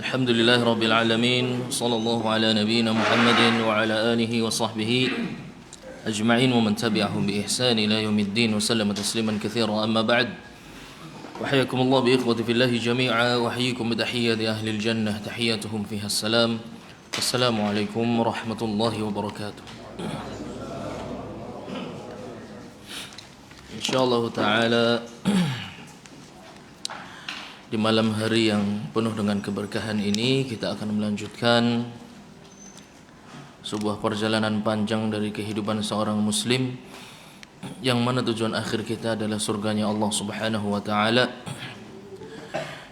Alhamdulillah Rabbil Alamin. Sallallahu ala nabiyyina Muhammadin wa ala alihi wa sahbihi ajma'in wa man tabi'ahum bi ihsan ila yaumiddin wa sallama tasliman katsira. Amma ba'd. Wa hayyakumullah bi ikhwati fillahi jami'a wa hayyikum bi tahiyyati ahli al-jannah tahiyyatuhum fiha assalam. Assalamu alaikum warahmatullahi wabarakatuh. Insyaallah taala di malam hari yang penuh dengan keberkahan ini kita akan melanjutkan sebuah perjalanan panjang dari kehidupan seorang muslim yang mana tujuan akhir kita adalah surganya Allah Subhanahu wa taala.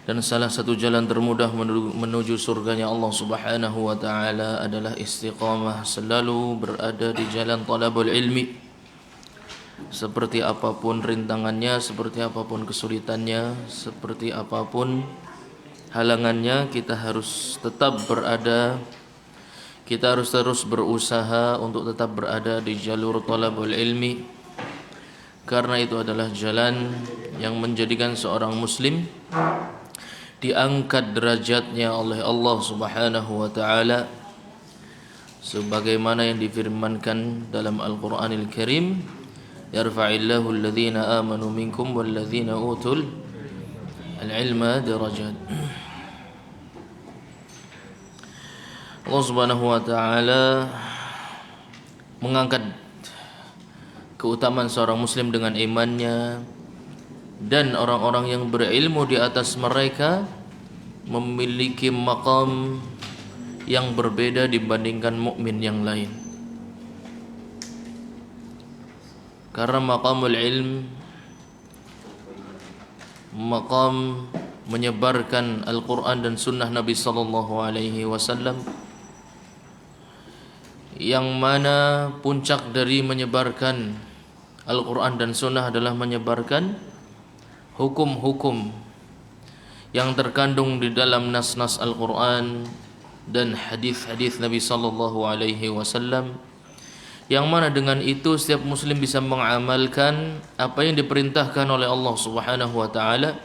Dan salah satu jalan termudah menuju surganya Allah Subhanahu wa taala adalah istiqamah, selalu berada di jalan talabul ilmi. Seperti apapun rintangannya, seperti apapun kesulitannya, seperti apapun halangannya, kita harus tetap berada, kita harus terus berusaha untuk tetap berada di jalur talabul ilmi, karena itu adalah jalan yang menjadikan seorang muslim diangkat derajatnya oleh Allah Subhanahu wa taala, sebagaimana yang difirmankan dalam Al-Qur'anil Karim, yarfa'illahu alladhina amanu minkum walladhina utul al-ilma darajat. Allah Subhanahu wa taala mengangkat keutamaan seorang muslim dengan imannya, dan orang-orang yang berilmu di atas mereka memiliki maqam yang berbeda dibandingkan mukmin yang lain. Karena maqamul ilm, maqam menyebarkan Al-Quran dan Sunnah Nabi Sallallahu Alaihi Wasallam, yang mana puncak dari menyebarkan Al-Quran dan Sunnah adalah menyebarkan hukum-hukum yang terkandung di dalam nas-nas Al-Quran dan hadis-hadis Nabi Sallallahu Alaihi Wasallam, yang mana dengan itu setiap muslim bisa mengamalkan apa yang diperintahkan oleh Allah Subhanahu wa taala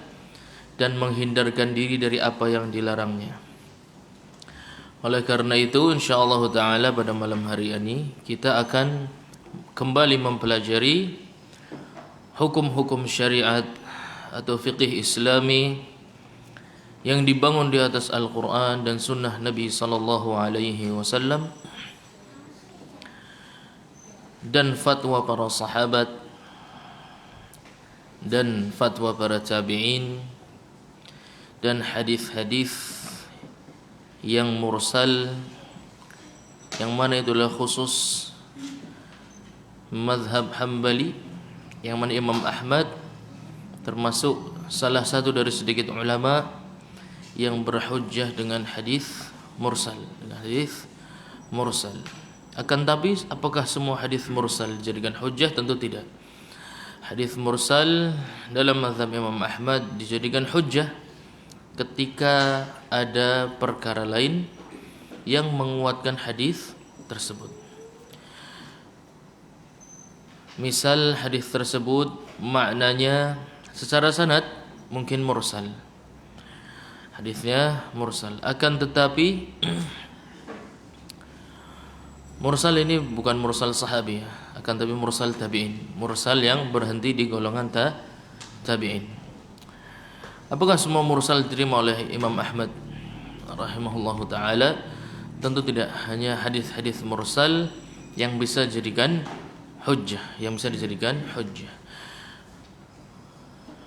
dan menghindarkan diri dari apa yang dilarangnya. Oleh karena itu insyaallah taala pada malam hari ini kita akan kembali mempelajari hukum-hukum syariat atau fiqih Islami yang dibangun di atas Al-Qur'an dan sunnah Nabi sallallahu alaihi wasallam, dan fatwa para sahabat dan fatwa para tabi'in dan hadis-hadis yang mursal, yang mana itulah khusus mazhab Hambali, yang mana Imam Ahmad termasuk salah satu dari sedikit ulama yang berhujjah dengan hadis mursal, Akan tapi apakah semua hadis mursal dijadikan hujjah? Tentu tidak. Hadis mursal dalam mazhab Imam Ahmad dijadikan hujjah ketika ada perkara lain yang menguatkan hadis tersebut. Misal hadis tersebut maknanya secara sanad mungkin mursal, hadisnya mursal, akan tetapi mursal ini bukan mursal sahabi, akan tapi mursal tabi'in, mursal yang berhenti di golongan tabi'in. Apakah semua mursal diterima oleh Imam Ahmad rahimahullahu taala? Tentu tidak. Hanya hadis-hadis mursal yang bisa dijadikan hujjah,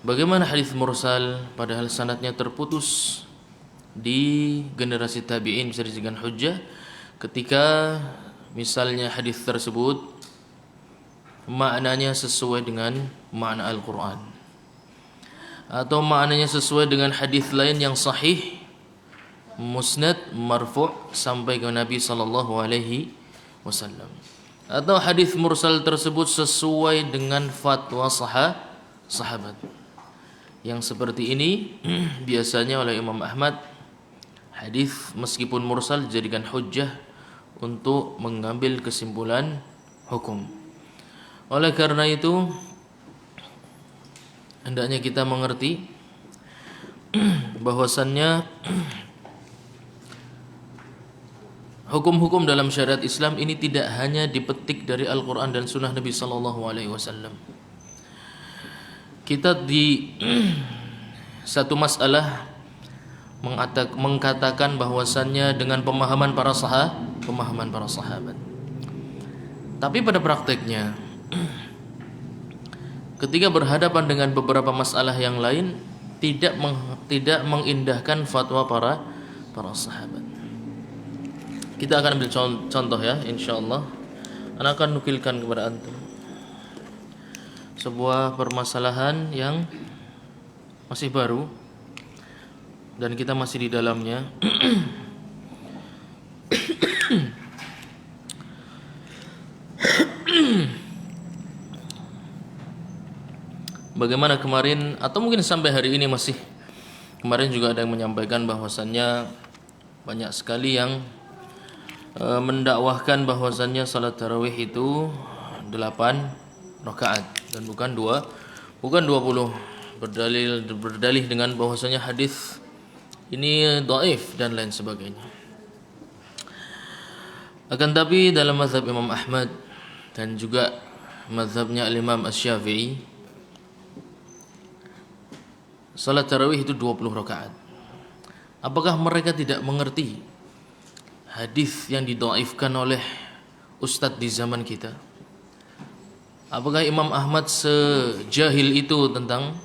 Bagaimana hadis mursal padahal sanadnya terputus di generasi tabi'in bisa dijadikan hujjah? Ketika misalnya hadis tersebut maknanya sesuai dengan makna Al-Quran, atau maknanya sesuai dengan hadis lain yang sahih, musnad, marfu' sampai ke Nabi sallallahu alaihi wasallam, atau hadis mursal tersebut sesuai dengan fatwa sahabat. Yang seperti ini biasanya oleh Imam Ahmad, hadis meskipun mursal dijadikan hujjah untuk mengambil kesimpulan hukum. Oleh karena itu hendaknya kita mengerti bahwasannya hukum-hukum dalam syariat Islam ini tidak hanya dipetik dari Al-Quran dan Sunnah Nabi Sallallahu Alaihi Wasallam. Kita di satu masalah mengatakan bahwasannya dengan pemahaman para sahabat. Tapi pada prakteknya, ketika berhadapan dengan beberapa masalah yang lain, tidak mengindahkan fatwa para sahabat. Kita akan ambil contoh ya, insyaallah. Ana akan nukilkan kepada antum sebuah permasalahan yang masih baru dan kita masih di dalamnya. Bagaimana kemarin atau mungkin sampai hari ini masih, kemarin juga ada yang menyampaikan bahwasannya banyak sekali yang mendakwahkan bahwasannya salat tarawih itu 8 rakaat dan bukan 20, berdalih dengan bahwasanya hadis ini dhaif dan lain sebagainya. Akan tapi dalam mazhab Imam Ahmad dan juga mazhabnya Imam Asy-Syafi'i, salat tarawih itu 20 rakaat. Apakah mereka tidak mengerti hadis yang didhaifkan oleh ustadz di zaman kita? Apakah Imam Ahmad sejahil itu tentang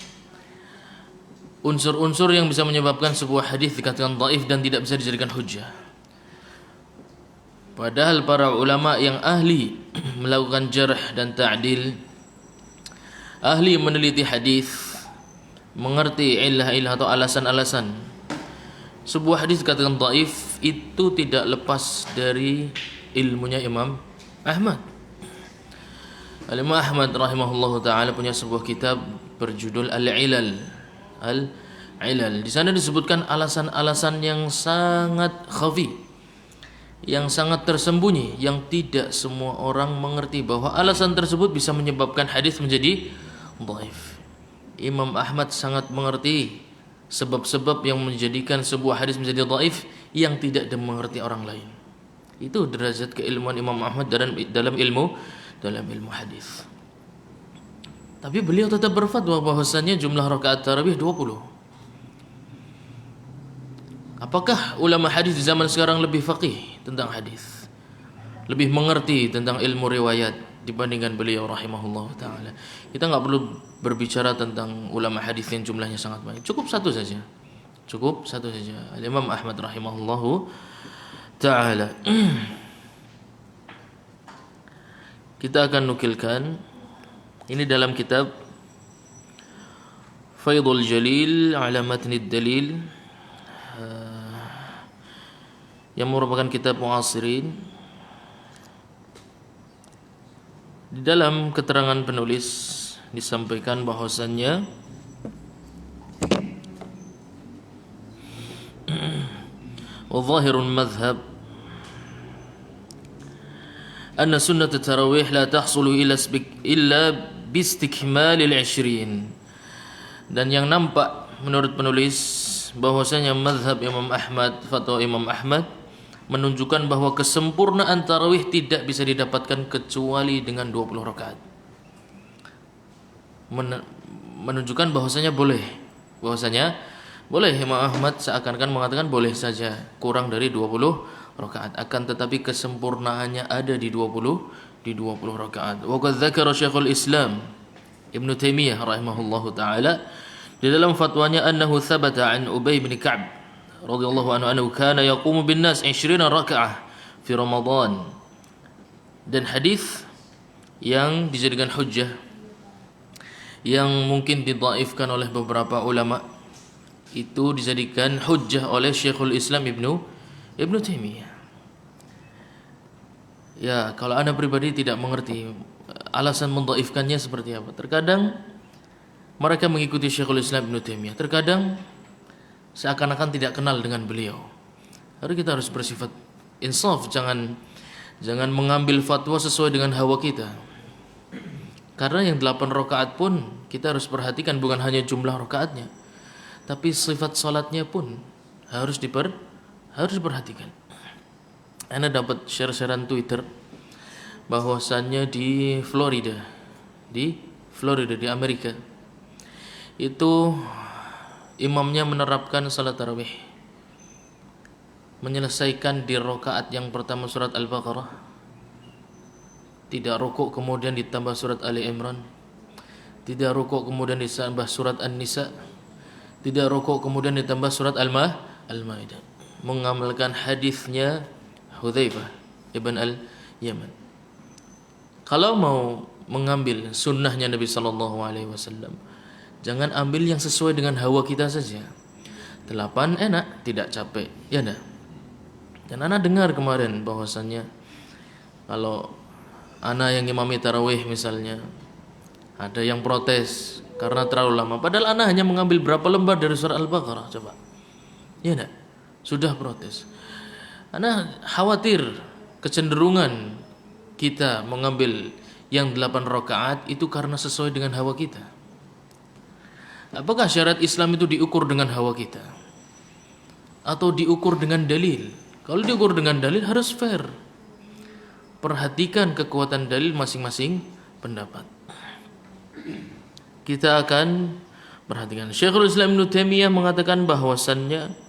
unsur-unsur yang bisa menyebabkan sebuah hadis dikatakan dhaif dan tidak bisa dijadikan hujjah? Padahal para ulama yang ahli melakukan jarh dan ta'dil, ahli meneliti hadis, mengerti illah-illah atau alasan-alasan sebuah hadis dikatakan dhaif, itu tidak lepas dari ilmunya Imam Ahmad. Imam Ahmad rahimahullahu taala punya sebuah kitab berjudul Al-Ilal. Al-Ilal. Di sana disebutkan alasan-alasan yang sangat khafi, yang sangat tersembunyi, yang tidak semua orang mengerti bahwa alasan tersebut bisa menyebabkan hadis menjadi dhaif. Imam Ahmad sangat mengerti sebab-sebab yang menjadikan sebuah hadis menjadi dhaif yang tidak dimengerti orang lain. Itu derajat keilmuan Imam Ahmad dalam ilmu hadis. Tapi beliau tetap berfatwa bahwasannya jumlah rakaat tarawih 20. Apakah ulama hadis di zaman sekarang lebih faqih tentang hadis, lebih mengerti tentang ilmu riwayat dibandingkan beliau rahimahullah taala? Kita enggak perlu berbicara tentang ulama hadis yang jumlahnya sangat banyak. Cukup satu saja. Imam Ahmad rahimahullah taala. Kita akan nukilkan ini dalam kitab Faidul Jalil ala Matnid Dalil, yang merupakan kitab muasirin. Di dalam keterangan penulis disampaikan bahwasannya wa zahirul madhhab anna sunnat tarawih la tahsulu illa bistikmal al-20. Dan yang nampak menurut penulis bahwasanya mazhab Imam Ahmad, fatwa Imam Ahmad menunjukkan bahwa kesempurnaan tarawih tidak bisa didapatkan kecuali dengan 20 rakaat. Menunjukkan bahwasanya boleh Imam Ahmad seakan-akan mengatakan boleh saja kurang dari 20 rakaat, akan tetapi kesempurnaannya ada di 20 rakaat. Wa qad dzakara Syekhul Islam Ibnu Taimiyah rahimahullahu taala di dalam fatwanya annahu thabata an Ubay bin Ka'b radhiyallahu anhu kana yaqumu bin nas 20 rakaah fi Ramadan. Dan hadis yang dijadikan hujjah yang mungkin didhaifkan oleh beberapa ulama itu dijadikan hujjah oleh Syekhul Islam Ibnu Taimiyah. Ya, kalau Anda pribadi tidak mengerti alasan mendhaifkannya seperti apa. Terkadang mereka mengikuti Syekhul Islam Ibnu Taimiyah, terkadang seakan-akan tidak kenal dengan beliau. Lalu kita harus bersifat insaf, jangan mengambil fatwa sesuai dengan hawa kita. Karena yang 8 rakaat pun kita harus perhatikan, bukan hanya jumlah rakaatnya, tapi sifat salatnya pun harus diperhatikan. Ana dapat share-sharean Twitter bahwasannya di Florida di Amerika itu imamnya menerapkan salat tarawih, menyelesaikan di rakaat yang pertama surat Al-Baqarah, tidak rukuk kemudian ditambah surat Ali Imran, tidak rukuk kemudian ditambah surat An-Nisa, tidak rukuk kemudian ditambah surat Al-Maidah, mengamalkan hadisnya Hudzaifah ibn al-Yaman. Kalau mau mengambil sunnahnya Nabi sallallahu alaihi wasallam, jangan ambil yang sesuai dengan hawa kita saja. 8 enak, tidak capek, ya dah. Dan ana dengar kemarin bahwasannya kalau ana yang imami tarawih misalnya, ada yang protes karena terlalu lama. Padahal ana hanya mengambil berapa lembar dari surah Al-Baqarah, coba. Ya dah, sudah protes. Ana khawatir kecenderungan kita mengambil yang 8 rakaat itu karena sesuai dengan hawa kita. Apakah syariat Islam itu diukur dengan hawa kita? Atau diukur dengan dalil? Kalau diukur dengan dalil harus fair. Perhatikan kekuatan dalil masing-masing pendapat. Kita akan perhatikan. Syekhul Islam Ibnu Taimiyah mengatakan bahwasannya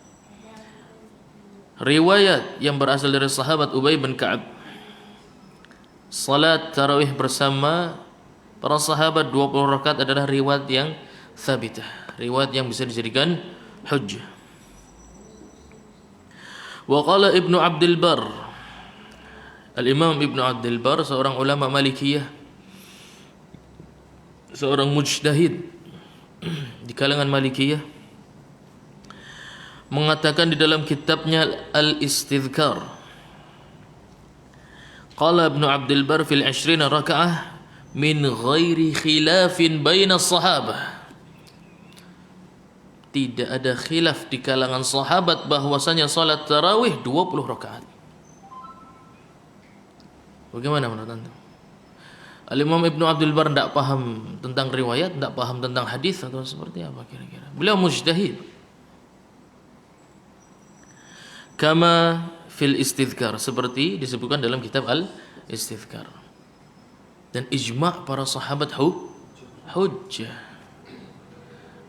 riwayat yang berasal dari sahabat Ubay bin Ka'ab, salat tarawih bersama para sahabat 20 rakaat adalah riwayat yang thabitah, riwayat yang bisa dijadikan hujjah. Wa qala Ibnu Abdul Bar, Al-Imam Ibnu Abdul Bar seorang ulama Malikiyah, seorang mujtahid di kalangan Malikiyah, mengatakan di dalam kitabnya Al-Istidhkar, qala Ibnu Abdul Bar fil 20 rakaah min ghairi khilafin baina sahabah. Tidak ada khilaf di kalangan sahabat bahwasanya salat tarawih 20 rakaat. Bagaimana menurut anda? Al-Imam Ibnu Abdul Bar tidak paham tentang riwayat, tidak paham tentang hadis atau seperti apa kira-kira? Beliau mujtahid. Kama fil istidhkar, seperti disebutkan dalam kitab Al-Istidhkar. Dan ijma' para sahabat hujjah.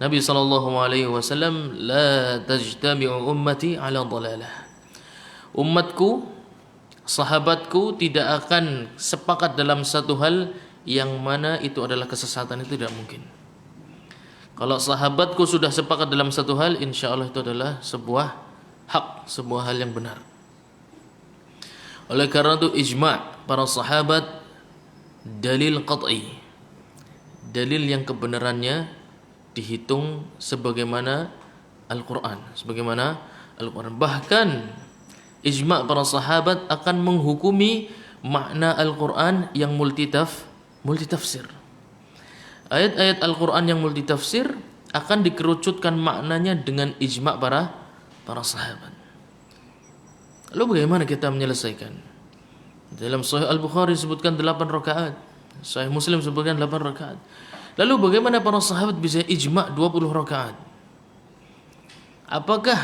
Nabi sallallahu alaihi wasallam, la tajtami'u ummati ala dhalalah. Umatku, sahabatku tidak akan sepakat dalam satu hal yang mana itu adalah kesesatan, itu tidak mungkin. Kalau sahabatku sudah sepakat dalam satu hal, insyaallah itu adalah sebuah hak, sebuah hal yang benar. Oleh karena itu ijma' para sahabat dalil qat'i, dalil yang kebenarannya dihitung sebagaimana Al-Quran, bahkan ijma' para sahabat akan menghukumi makna Al-Quran yang multitafsir. Ayat-ayat Al-Quran yang multitafsir akan dikerucutkan maknanya dengan ijma' para sahabat. Lalu bagaimana kita menyelesaikan? Dalam Sahih Al-Bukhari disebutkan 8 rakaat, Sahih Muslim disebutkan 8 rakaat. Lalu bagaimana para sahabat bisa ijma' 20 rakaat? Apakah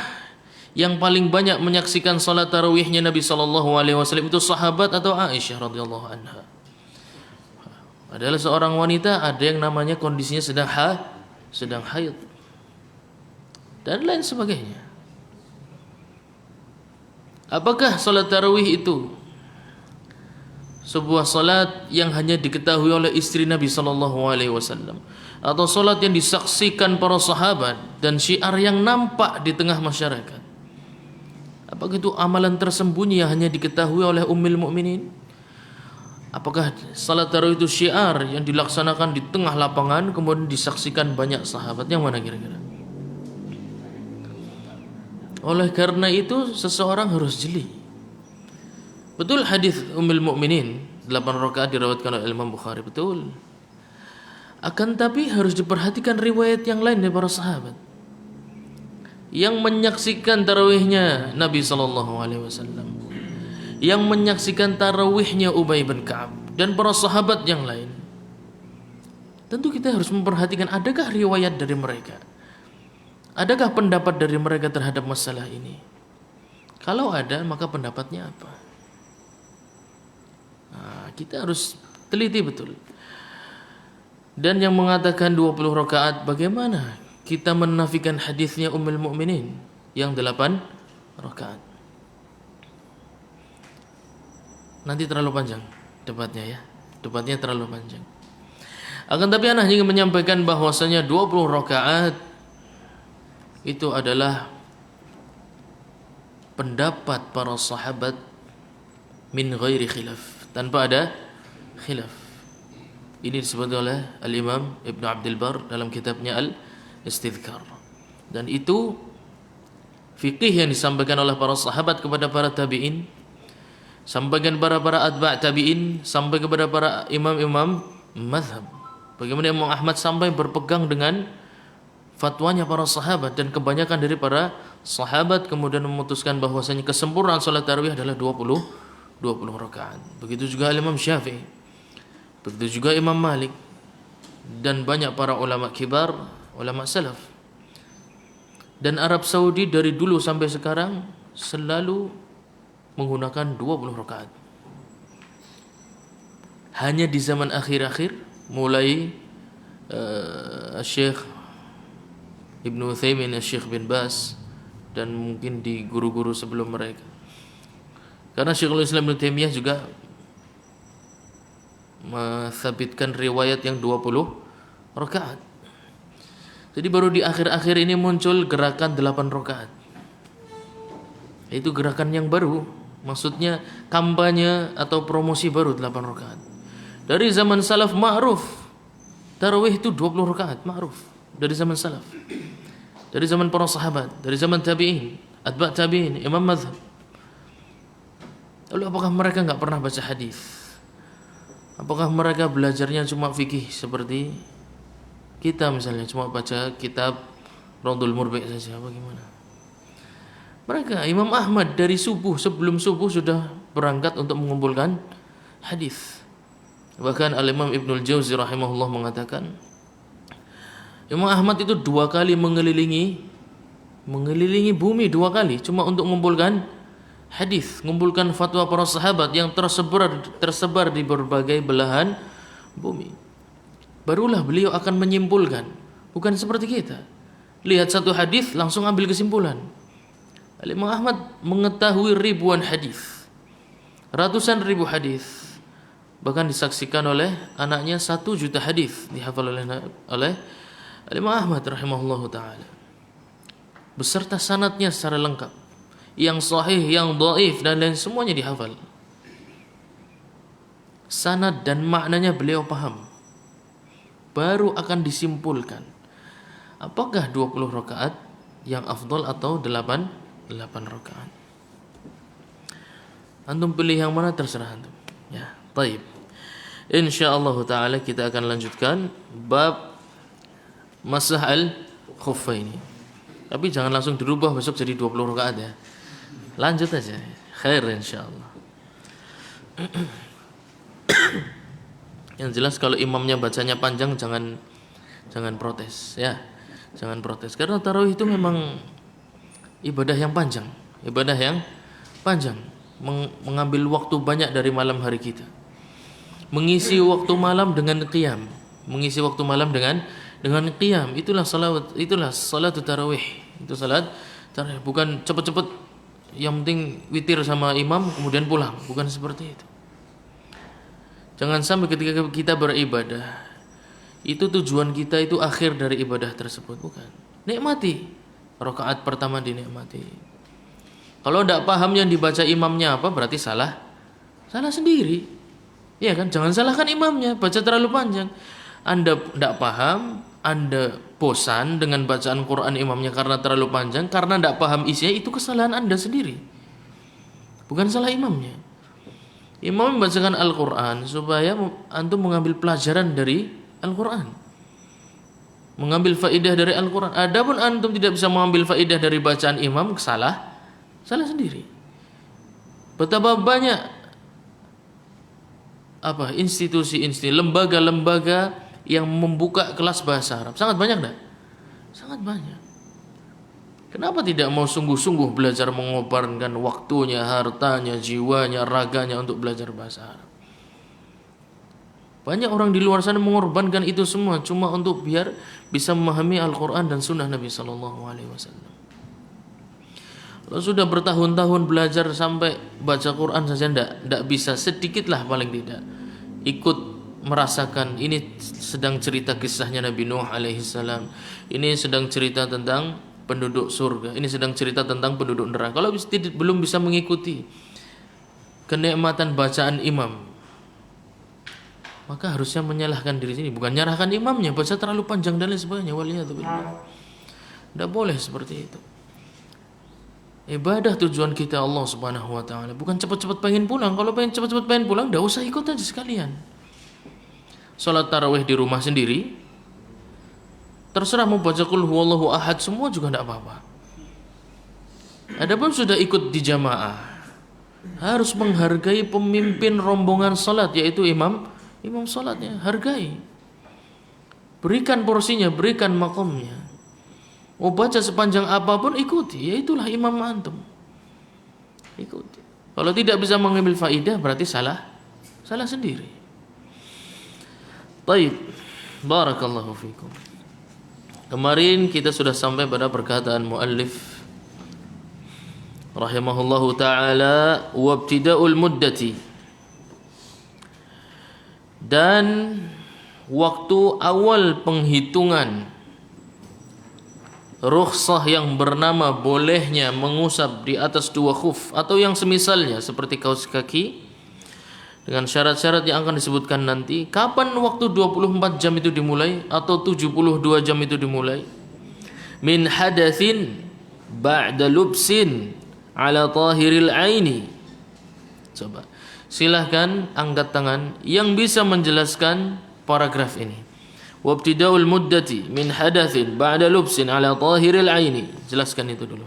yang paling banyak menyaksikan salat tarawihnya Nabi sallallahu alaihi wasallam itu sahabat atau Aisyah radhiyallahu anha? Adalah seorang wanita, ada yang namanya kondisinya sedang haid dan lain sebagainya. Apakah salat tarawih itu sebuah salat yang hanya diketahui oleh istri Nabi sallallahu alaihi wasallam, atau salat yang disaksikan para sahabat dan syiar yang nampak di tengah masyarakat? Apakah itu amalan tersembunyi yang hanya diketahui oleh ummul mukminin? Apakah salat tarawih itu syiar yang dilaksanakan di tengah lapangan kemudian disaksikan banyak sahabat? Yang mana kira-kira? Oleh karena itu seseorang harus jeli. Betul hadis Ummul Mukminin 8 rakaat diriwayatkan oleh Imam Bukhari, betul. Akan tapi harus diperhatikan riwayat yang lain dari para sahabat yang menyaksikan tarawihnya Nabi sallallahu alaihi wasallam, yang menyaksikan tarawihnya Ubay bin Ka'ab dan para sahabat yang lain. Tentu kita harus memperhatikan adakah riwayat dari mereka, adakah pendapat dari mereka terhadap masalah ini. Kalau ada, maka pendapatnya apa? Kita harus teliti betul. Dan yang mengatakan 20 rakaat, bagaimana kita menafikan hadisnya Ummul Mukminin yang 8 rakaat? Nanti terlalu panjang debatnya ya. Debatnya terlalu panjang. Akan tapi ana hanya menyampaikan bahwasanya 20 rakaat itu adalah pendapat para sahabat min ghairi khilaf, tanpa ada khilaf. Ini disebut oleh Al-Imam Ibn Abdul Bar dalam kitabnya Al-Istidhkar. Dan itu fikih yang disampaikan oleh para sahabat kepada para tabi'in, sampaikan kepada para atba' tabi'in, sampai kepada para imam-imam mazhab. Bagaimana Imam Ahmad sampai berpegang dengan fatwanya para sahabat, dan kebanyakan dari para sahabat kemudian memutuskan bahwasanya kesempurnaan salat tarawih adalah 20 rakaat. Begitu juga Imam Syafi'i, begitu juga Imam Malik, dan banyak para ulama kibar, ulama salaf. Dan Arab Saudi dari dulu sampai sekarang selalu menggunakan 20 rakaat. Hanya di zaman akhir-akhir mulai Syekh Ibnu Utsaimin, Syekh bin Baz, dan mungkin di guru-guru sebelum mereka. Karena Syekhul Islam Ibnu Taimiyah juga mensabitkan riwayat yang 20 rakaat. Jadi baru di akhir-akhir ini muncul gerakan 8 rakaat. Itu gerakan yang baru, maksudnya kampanye atau promosi baru 8 rakaat. Dari zaman salaf ma'ruf, tarawih itu 20 rakaat, ma'ruf dari zaman salaf. Dari zaman para sahabat, dari zaman tabi'in, atba' tabi'in, imam mazhab. Lalu apakah mereka enggak pernah baca hadis? Apakah mereka belajarnya cuma fikih seperti kita misalnya, cuma baca kitab Raudhul Murbi' saja, bagaimana? Mereka Imam Ahmad dari subuh, sebelum subuh sudah berangkat untuk mengumpulkan hadis. Bahkan Al-Imam Ibnul Jauzi rahimahullah mengatakan, Imam Ahmad itu 2 kali mengelilingi bumi 2 kali cuma untuk mengumpulkan hadis, mengumpulkan fatwa para sahabat yang tersebar di berbagai belahan bumi. Barulah beliau akan menyimpulkan, bukan seperti kita. Lihat satu hadis langsung ambil kesimpulan. Imam Ahmad mengetahui ribuan hadis, ratusan ribu hadis. Bahkan disaksikan oleh anaknya 1 juta hadis dihafal oleh Imam Ahmad rahimahullahu taala. Beserta sanadnya secara lengkap. Yang sahih, yang dhaif dan lain semuanya dihafal. Sanad dan maknanya beliau paham. Baru akan disimpulkan apakah 20 rakaat yang afdal atau 8 rakaat. Antum pilih yang mana terserah antum. Ya, baik. Insyaallah taala kita akan lanjutkan bab masah al-khuffaini. Tapi jangan langsung dirubah besok jadi 20 rakaat ya. Lanjut aja. Khair insyaallah. Yang jelas kalau imamnya bacanya panjang jangan protes ya. Jangan protes karena tarawih itu memang ibadah yang panjang, mengambil waktu banyak dari malam hari kita. Mengisi waktu malam dengan qiyam, qiyam, itulah salat tarawih. Itu salat tarawih, bukan cepat-cepat yang penting witir sama imam kemudian pulang, bukan seperti itu. Jangan sampai ketika kita beribadah itu tujuan kita itu akhir dari ibadah tersebut, bukan. Nikmati rakaat pertama, dinikmati. Kalau tidak paham yang dibaca imamnya apa, berarti salah sendiri. Iya kan? Jangan salahkan imamnya, baca terlalu panjang. Anda tidak paham, Anda bosan dengan bacaan Quran imamnya karena terlalu panjang, karena tidak paham isinya, itu kesalahan Anda sendiri. Bukan salah imamnya. Imam membacakan Al-Quran supaya antum mengambil pelajaran dari Al-Quran, mengambil faedah dari Al-Quran. Adapun antum tidak bisa mengambil faedah dari bacaan imam, salah sendiri. Betapa banyak institusi, lembaga-lembaga yang membuka kelas bahasa Arab. Sangat banyak dah. Sangat banyak. Kenapa tidak mau sungguh-sungguh belajar, mengorbankan waktunya, hartanya, jiwanya, raganya untuk belajar bahasa Arab? Banyak orang di luar sana mengorbankan itu semua cuma untuk biar bisa memahami Al-Quran dan Sunnah Nabi Sallallahu Alaihi Wasallam. Kalau sudah bertahun-tahun belajar sampai baca Quran saja ndak bisa, sedikitlah paling tidak ikut merasakan ini sedang cerita kisahnya Nabi Nuh alaihi salam. Ini sedang cerita tentang penduduk surga. Ini sedang cerita tentang penduduk neraka. Kalau belum bisa mengikuti kenikmatan bacaan imam, maka harusnya menyalahkan diri sini, bukan nyalahkan imamnya, baca terlalu panjang dan lain sebagainya. Waliyadzubillah. Tidak boleh seperti itu. Ibadah tujuan kita Allah Subhanahu wa taala, bukan cepat-cepat pengen pulang. Kalau pengen cepat-cepat pengen pulang, enggak usah ikut aja sekalian. Salat tarawih di rumah sendiri, terserah mau baca qul huwallahu ahad semua juga enggak apa-apa. Adapun sudah ikut di jamaah, harus menghargai pemimpin rombongan salat, yaitu imam salatnya, hargai. Berikan porsinya, berikan makomnya. Mau baca sepanjang apapun ikuti, ya itulah imam antum. Ikuti. Kalau tidak bisa mengambil faidah berarti salah sendiri. Baik. Barakallahu fikum. Kemarin kita sudah sampai pada perkataan muallif rahimahullahu taala wabtida'ul muddati, dan waktu awal penghitungan rukhsah yang bernama bolehnya mengusap di atas dua khuf atau yang semisalnya seperti kaos kaki, dengan syarat-syarat yang akan disebutkan nanti. Kapan waktu 24 jam itu dimulai atau 72 jam itu dimulai? Min hadatsin ba'da lubsin ala tahiril aini. Coba silahkan angkat tangan yang bisa menjelaskan paragraf ini. Wabtida'ul muddati min hadatsin ba'da lubsin ala tahiril aini. Jelaskan itu dulu.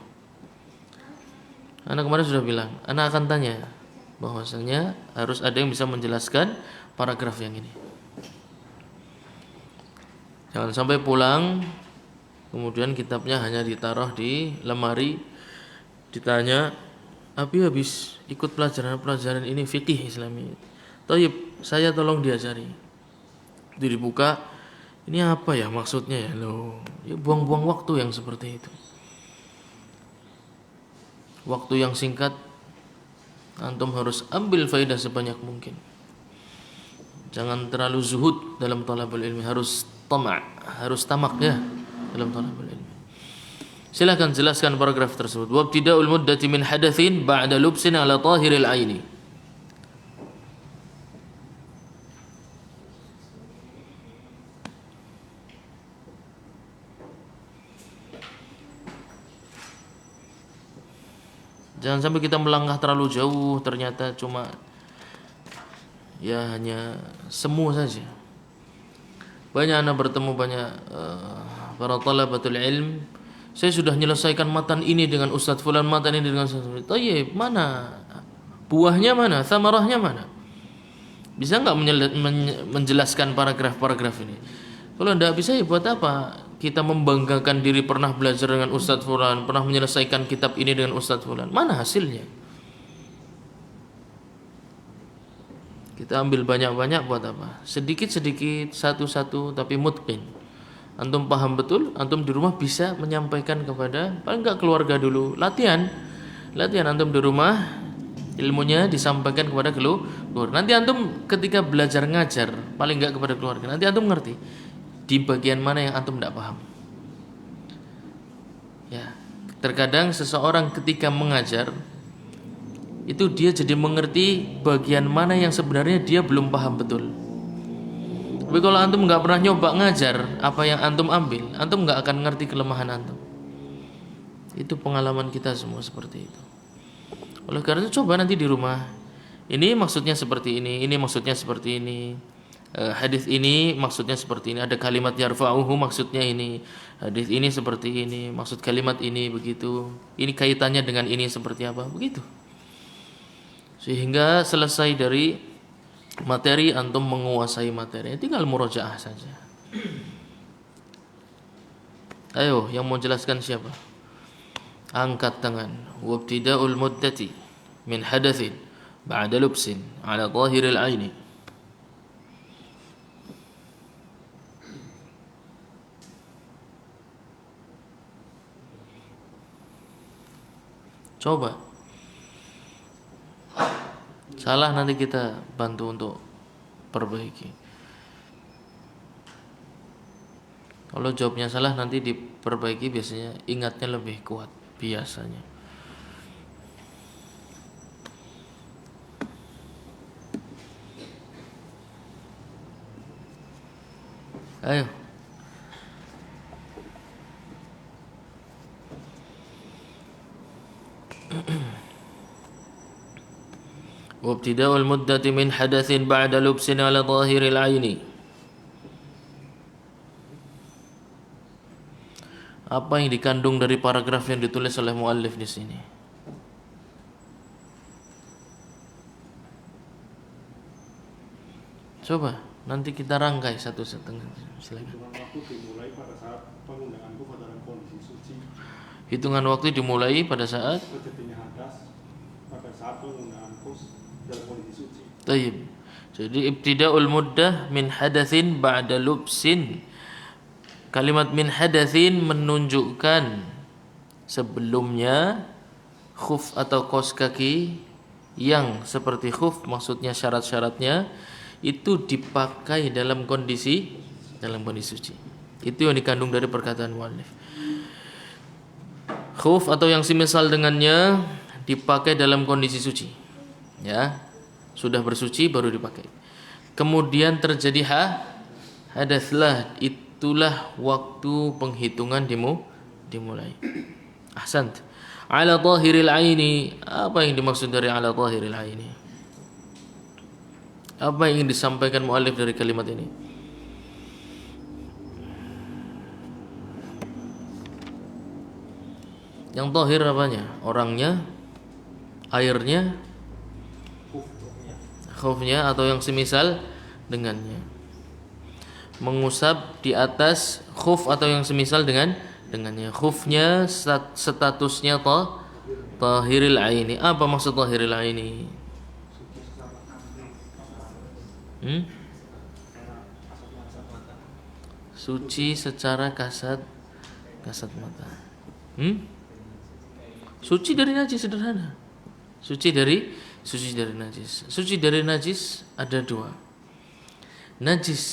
Anak kemarin sudah bilang, anak akan tanya bahwasanya harus ada yang bisa menjelaskan paragraf yang ini. Jangan sampai pulang kemudian kitabnya hanya ditaruh di lemari, ditanya, "Abi habis ikut pelajaran ini fikih Islami. Thayyib, saya tolong diajari." Itu dibuka, ini apa ya maksudnya ya? Loh, ya buang-buang waktu yang seperti itu. Waktu yang singkat, antum harus ambil faedah sebanyak mungkin. Jangan terlalu zuhud dalam talabul ilmi, harus tamak ya dalam talabul ilmi. Silakan jelaskan paragraf tersebut. Wabtida'ul muddati min hadatsin ba'da lubsin ala tahiril aini. Jangan sampai kita melangkah terlalu jauh, ternyata cuma ya hanya semu saja. Banyak anak bertemu para talabatul ilm, saya sudah menyelesaikan matan ini dengan Ustadz fulan, matan ini dengan Ustadz fulan. Tayyib, mana buahnya, mana samarahnya, mana? Bisa enggak menjelaskan paragraf-paragraf ini? Kalau tidak bisa, ya buat apa kita membanggakan diri pernah belajar dengan Ustadz fulan, pernah menyelesaikan kitab ini dengan Ustadz fulan? Mana hasilnya? Kita ambil banyak-banyak buat apa? Sedikit-sedikit, satu-satu, tapi mutqin. Antum paham betul, antum di rumah bisa menyampaikan kepada, paling enggak keluarga dulu. Latihan antum di rumah, ilmunya disampaikan kepada keluarga. Nanti antum ketika belajar ngajar, paling enggak kepada keluarga, nanti antum ngerti di bagian mana yang antum tidak paham. Ya, terkadang seseorang ketika mengajar itu dia jadi mengerti bagian mana yang sebenarnya dia belum paham betul. Tapi kalau antum nggak pernah nyoba ngajar apa yang antum ambil, antum nggak akan ngerti kelemahan antum. Itu pengalaman kita semua seperti itu. Oleh karena itu coba nanti di rumah, ini maksudnya seperti ini maksudnya seperti ini. Hadis ini maksudnya seperti ini, ada kalimat yarfa'uhu maksudnya ini, hadis ini seperti ini, maksud kalimat ini begitu, ini kaitannya dengan ini seperti apa, begitu, sehingga selesai dari materi, antum menguasai materi, tinggal murojaah saja. Ayo, yang mau jelaskan siapa? Angkat tangan. Wabtida'ul muddati min hadatsin ba'da lubsin ala zahiril aini. Coba. Salah nanti kita bantu untuk perbaiki. Kalau jawabnya salah nanti diperbaiki, biasanya ingatnya lebih kuat biasanya. Ayo. Wabtida'ul muddati min hadatsin ba'da lubsin ala zahiril aini. Apa yang dikandung dari paragraf yang ditulis oleh muallif di sini? Coba nanti kita rangkai satu-satu. Silakan. Hitungan waktu dimulai pada saat penggunaan kufur dalam kondisi suci. Hitungan waktu dimulai pada saat Terjadinya hadas pada saat penggunaan kufur dalam kondisi suci. Tayyib. Jadi ibtida'ul muddah min hadatsin ba'da lubsin. Kalimat min hadatsin menunjukkan sebelumnya khuf atau kaos kaki yang seperti khuf, maksudnya syarat-syaratnya itu dipakai dalam kondisi suci. Itu yang dikandung dari perkataan muallif. Khuf atau yang semisal dengannya dipakai dalam kondisi suci. Ya, sudah bersuci baru dipakai. Kemudian terjadi hadaslah, itulah waktu penghitungan dimulai. Ahsant. Ala zahiril aini. Apa yang dimaksud dari ala zahiril aini? Apa yang ingin disampaikan muallif dari kalimat ini? Yang zahir apanya? Orangnya, airnya, khufnya atau yang semisal dengannya. Mengusap di atas khuf atau yang semisal dengannya. Khufnya statusnya tahiril aini. Apa maksud tahiril aini? Suci secara kasat mata. Suci dari najis, sederhana. Suci dari najis. Suci dari najis ada dua. Najis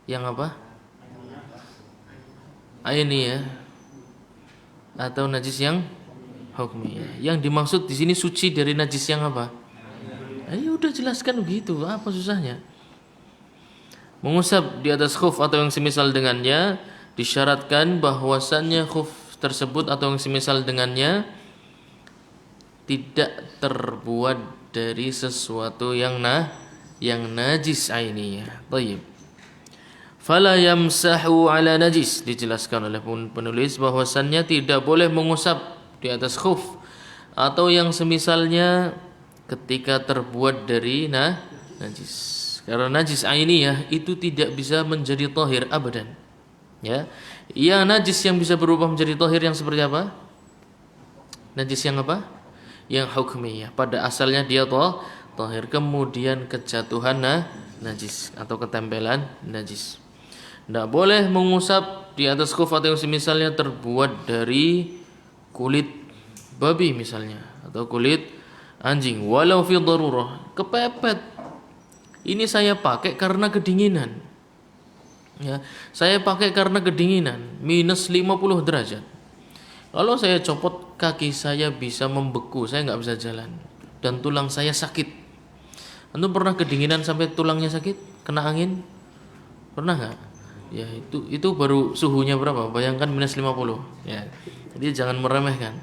yang apa? Ainiyah atau najis yang hukmiyah. Yang dimaksud di sini suci dari najis yang apa? Ayo udah jelaskan begitu, apa susahnya? Mengusap di atas khuf atau yang semisal dengannya, disyaratkan bahwasannya khuf tersebut atau yang semisal dengannya tidak terbuat dari sesuatu yang najis ainiyah. Baik. Fala yamsahu ala najis, dijelaskan oleh penulis bahwasannya tidak boleh mengusap di atas khuf atau yang semisalnya ketika terbuat dari najis. Karena najis ainiyah itu tidak bisa menjadi tahir abadan. Ya. Ya, najis yang bisa berubah menjadi tahir yang seperti apa? Najis yang apa? Yang hukmiyah. Pada asalnya dia tahir, kemudian kejatuhan najis atau ketempelan najis. Tidak boleh mengusap di atas khuf atau yang semisalnya terbuat dari kulit babi misalnya atau kulit anjing, walau fi darurah, kepepet. Ini saya pakai karena kedinginan. Ya, saya pakai karena kedinginan, minus 50 derajat. Kalau saya copot, kaki saya bisa membeku, saya nggak bisa jalan dan tulang saya sakit. Antum pernah kedinginan sampai tulangnya sakit? Kena angin? Pernah nggak? Ya, itu baru suhunya berapa? Bayangkan minus 50. Ya. Jadi jangan meremehkan.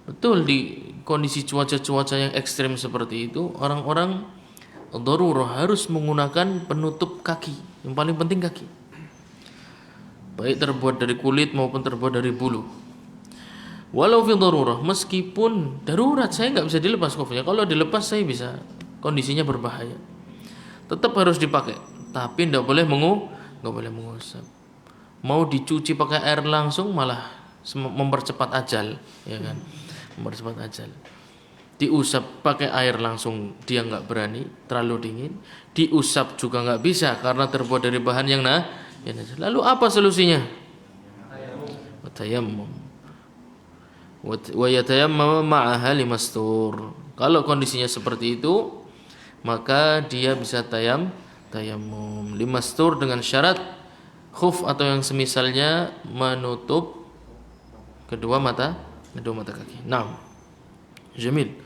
Betul, di kondisi cuaca yang ekstrim seperti itu, orang-orang darurah harus menggunakan penutup kaki. Yang paling penting kaki. Baik terbuat dari kulit maupun terbuat dari bulu. Walau fi darurah, meskipun darurat, saya nggak bisa dilepas khufnya. Kalau dilepas saya bisa, kondisinya berbahaya. Tetap harus dipakai, tapi nggak boleh mengusap. Mau dicuci pakai air langsung malah mempercepat ajal, ya kan? Mempercepat ajal. Diusap pakai air langsung dia nggak berani, terlalu dingin. Diusap juga nggak bisa karena terbuat dari bahan yang najis. Lalu apa solusinya? Tayammum. wa yatayammam ma'aha limastur. Kalau kondisinya seperti itu, maka dia bisa tayammum limastur dengan syarat khuf atau yang semisalnya menutup kedua mata kaki. Naam. Jamil.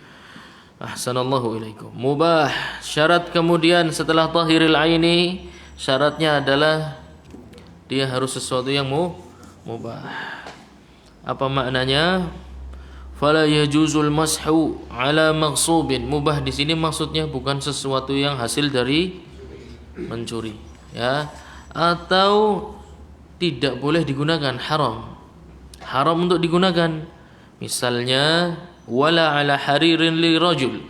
Ahsanallahu ilaikum. Mubah. Syarat kemudian setelah tahiril aini, syaratnya adalah dia harus sesuatu yang mubah. Apa maknanya? Fala yajuzul mashu ala maghsubin. Mubah di sini maksudnya bukan sesuatu yang hasil dari mencuri, ya, atau tidak boleh digunakan, haram. Haram untuk digunakan. Misalnya wala ala haririn li rajul.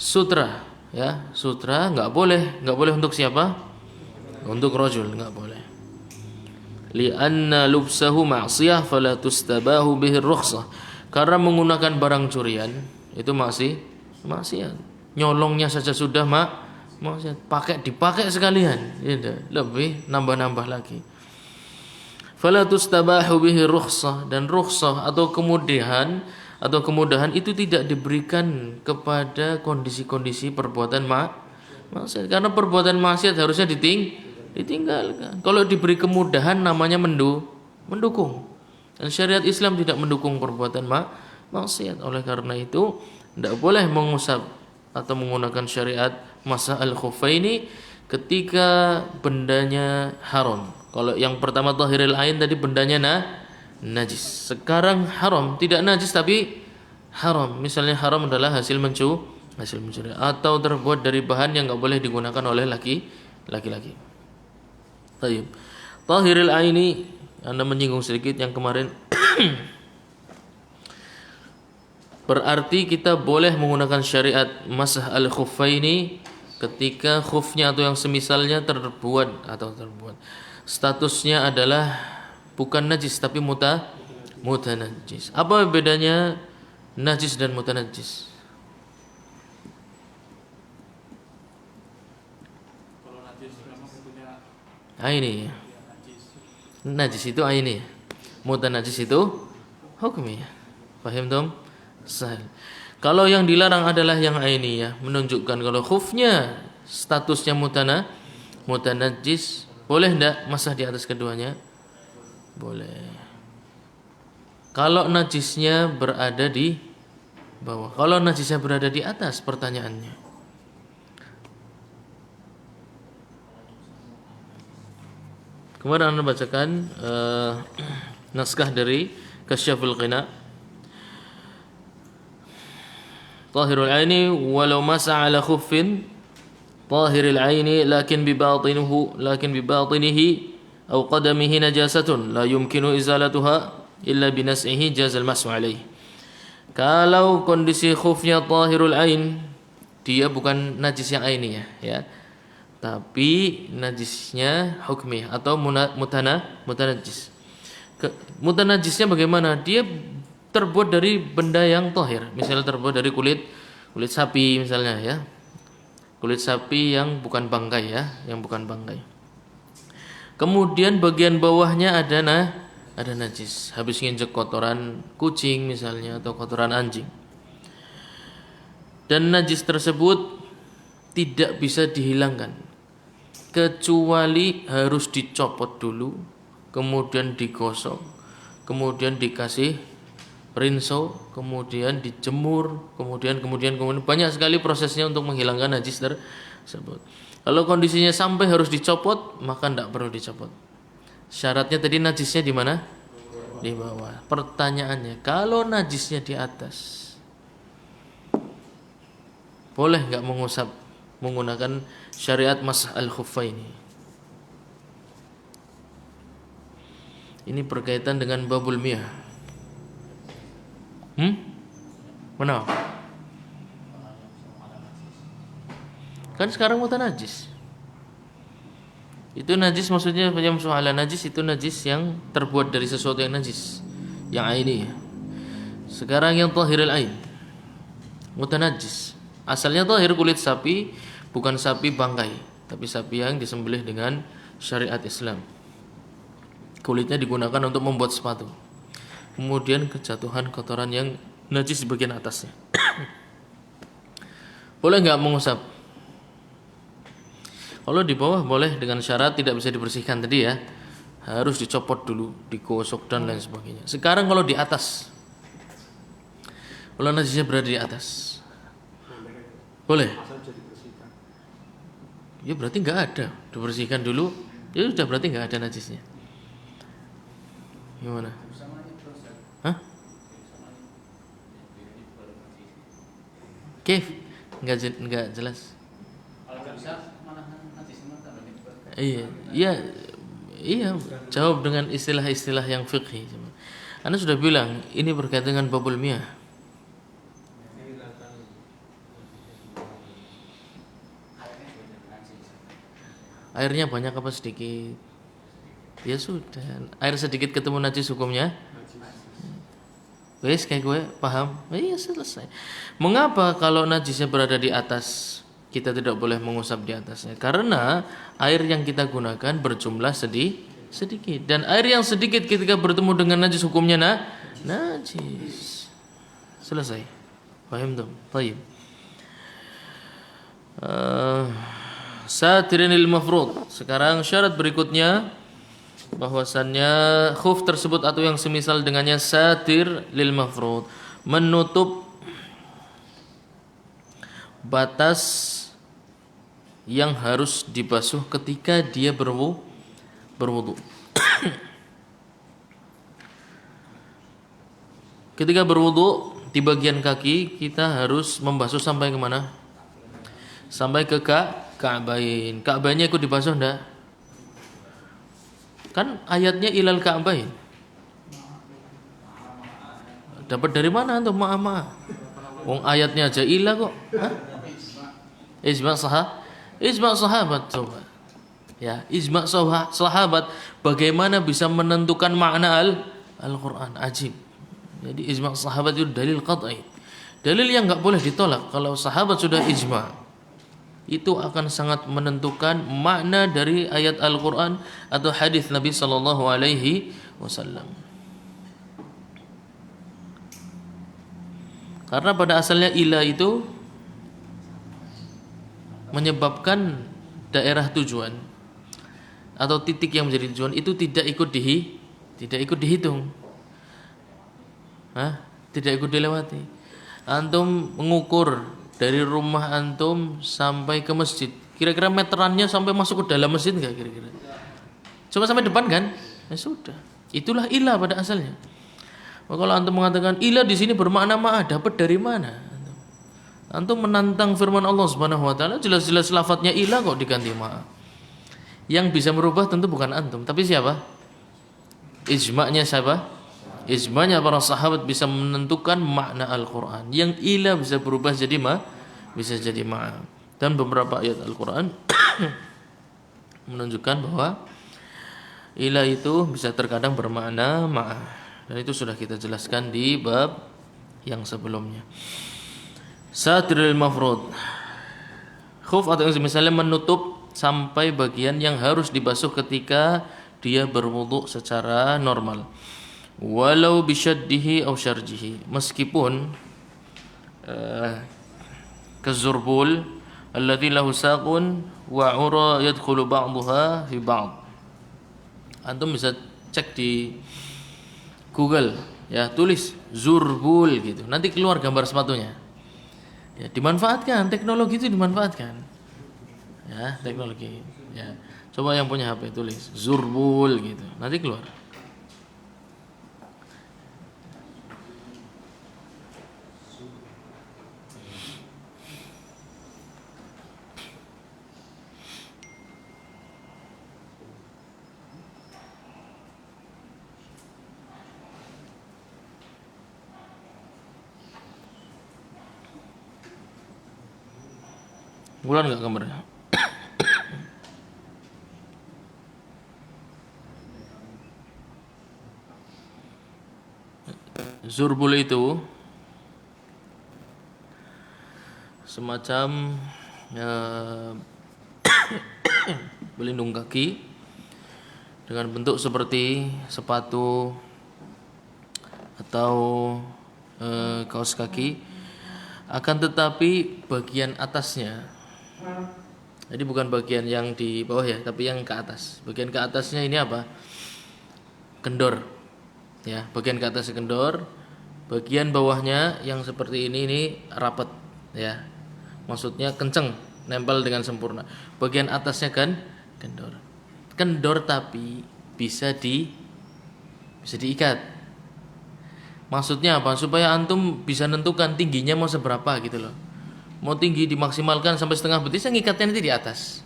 Sutra, ya, sutra enggak boleh untuk siapa? Untuk rajul enggak boleh. Lianna lubsahu ma'siyah fala tustabahu bihi rukhsah. Karena menggunakan barang curian itu maksiat. Nyolongnya saja sudah maksiat. Dipakai sekalian, gitu. Lebih nambah-nambah lagi. Fala tustabahu bihi rukhsah, dan rukhsah atau kemudahan itu tidak diberikan kepada kondisi-kondisi perbuatan maksiat. Karena perbuatan maksiat harusnya ditinggalkan. Kalau diberi kemudahan namanya mendukung. Dan syariat Islam tidak mendukung perbuatan maksiat. Oleh karena itu tidak boleh mengusap atau menggunakan syariat masah al-khuffaini ketika bendanya haram. Kalau yang pertama tahiril ain tadi bendanya najis. Sekarang haram, tidak najis tapi haram. Misalnya haram adalah hasil mencuri atau terbuat dari bahan yang enggak boleh digunakan oleh laki-laki. Baik. Tahiril aini, Anda menyinggung sedikit yang kemarin. Berarti kita boleh menggunakan syariat masah al-khuffaini ketika khufnya atau yang semisalnya terbuat. Statusnya adalah bukan najis tapi mutanajjis. Apa bedanya najis dan mutanajjis? Kalau najis memang punya Aini. Najis itu aini. Mutanajjis itu hukmi. Paham tom? Sahil. Kalau yang dilarang adalah yang aini, ya, menunjukkan kalau khufnya statusnya mutanajjis, boleh enggak masah di atas keduanya? Boleh. Kalau najisnya berada di bawah. Kalau najisnya berada di atas, pertanyaannya. Kemarin Anda bacakan naskah dari Kasyaful Qina. Tahirul aini walau masa ala khuffin tahiril aini lakin bibatinihi aw qadamihi najasatun la yumkinu izalatuha illa binas'ihi jazal mas'u alaih. Kalau kondisi khufnya tahirul ain, dia bukan najis yang aini, ya. Tapi najisnya hukmi atau mutanajjis. Mutanajjisnya bagaimana? Dia terbuat dari benda yang tahir. Misalnya terbuat dari kulit sapi misalnya, ya. Kulit sapi yang bukan bangkai, ya, yang bukan bangkai. Kemudian bagian bawahnya ada najis. Habis nginjek kotoran kucing misalnya atau kotoran anjing. Dan najis tersebut tidak bisa dihilangkan kecuali harus dicopot dulu, kemudian digosok, kemudian dikasih rinso, kemudian dijemur, kemudian banyak sekali prosesnya untuk menghilangkan najis tersebut. Kalau kondisinya sampai harus dicopot, maka tidak perlu dicopot. Syaratnya tadi najisnya di mana? Di bawah. Pertanyaannya, kalau najisnya di atas, boleh nggak mengusap menggunakan syariat masah al-khuffaini? Ini berkaitan dengan babul miyah. Mana? Kan sekarang mutanajjis. Itu najis maksudnya yamsuh ala najis, itu najis yang terbuat dari sesuatu yang najis, yang aini. Sekarang yang tahirul ain, mutanajjis. Asalnya tahir kulit sapi, bukan sapi bangkai, tapi sapi yang disembelih dengan syariat Islam. Kulitnya digunakan untuk membuat sepatu. kemudian kejatuhan kotoran yang najis di bagian atasnya. Boleh nggak mengusap? Kalau di bawah boleh dengan syarat tidak bisa dibersihkan tadi ya, harus dicopot dulu, digosok dan lain sebagainya. Sekarang kalau di atas, kalau najisnya berada di atas, boleh. Asal bisa dibersihkan. Ya berarti nggak ada, dibersihkan dulu, ya sudah berarti nggak ada najisnya. Gimana? Hah? Kif? Nggak jelas. Iya, iya, iya. Jawab dengan istilah-istilah yang fiqhi. Anda sudah bilang ini berkaitan dengan babul miyah. Airnya banyak apa sedikit? Ya sudah. Air sedikit ketemu najis hukumnya? Wes kayak gue paham. Iya selesai. Mengapa kalau najisnya berada di atas kita tidak boleh mengusap di atasnya? Karena air yang kita gunakan berjumlah sedikit dan air yang sedikit ketika bertemu dengan najis hukumnya najis. Selesai. Paham tuh? Baik. Satirinil mafrud. Sekarang syarat berikutnya bahwasannya khuf tersebut atau yang semisal dengannya satir lil mafrud, menutup batas yang harus dibasuh ketika dia berwudu. Ketika berwudu di bagian kaki kita harus membasuh sampai kemana? Sampai ke Ka'bain. Ka'bainnya ikut dibasuh enggak? Kan ayatnya ilal Ka'bain. Dapat dari mana antum ma'a? Wong ayatnya aja ilah kok. Hah? Ijma' sahabat coba. Ya, ijma' sahabat bagaimana bisa menentukan makna Al-Qur'an. Ajib. Jadi ijma' sahabat itu dalil qat'i. Dalil yang enggak boleh ditolak. Kalau sahabat sudah ijma', itu akan sangat menentukan makna dari ayat Al-Quran atau hadis Nabi Sallallahu Alaihi Wasallam. Karena pada asalnya ilah itu menyebabkan daerah tujuan atau titik yang menjadi tujuan itu tidak ikut dihitung, tidak ikut dilewati. Antum mengukur dari rumah antum sampai ke masjid, kira-kira meterannya sampai masuk ke dalam masjid enggak kira-kira? Cuma sampai depan kan? Ya sudah. Itulah ilah pada asalnya. Kalau antum mengatakan ilah di sini bermakna ma'a, dapat dari mana? Antum menantang firman Allah Subhanahu wa taala, jelas-jelas lafadznya ilah kok diganti ma'a. Yang bisa merubah tentu bukan antum, tapi siapa? Ijma'nya siapa? Ijma'nya para sahabat bisa menentukan makna Al-Quran. Yang ilah bisa berubah jadi bisa jadi ma'a. Dan beberapa ayat Al-Quran menunjukkan bahwa ilah itu bisa terkadang bermakna ma'a. Dan itu sudah kita jelaskan di bab yang sebelumnya. Satirul mafrud. Khuf atau yang misalnya menutup sampai bagian yang harus dibasuh ketika dia berwudu secara normal. Walau bisyaddihi aw syarjihi, meskipun kazurbul alladhi lahu saqun wa ura yadkhulu ba'daha fi ba'd. Antum bisa cek di Google ya, tulis zurbul gitu, nanti keluar gambar sepatunya. Ya, dimanfaatkan, teknologi itu dimanfaatkan. Ya, teknologi. Ya. Coba yang punya HP tulis zurbul gitu, nanti keluar. Bulan enggak gambarnya? Zurbul itu semacam pelindung kaki dengan bentuk seperti sepatu atau kaos kaki, akan tetapi bagian atasnya, jadi bukan bagian yang di bawah ya, tapi yang ke atas. Bagian ke atasnya ini apa? Kendor. Ya, bagian ke atasnya kendor, bagian bawahnya yang seperti ini rapat ya. Maksudnya kenceng, nempel dengan sempurna. Bagian atasnya kan kendor. Kendor tapi bisa diikat. Maksudnya apa? Supaya antum bisa nentukan tingginya mau seberapa gitu loh. Mau tinggi dimaksimalkan sampai setengah betis, yang ngikatnya nanti di atas.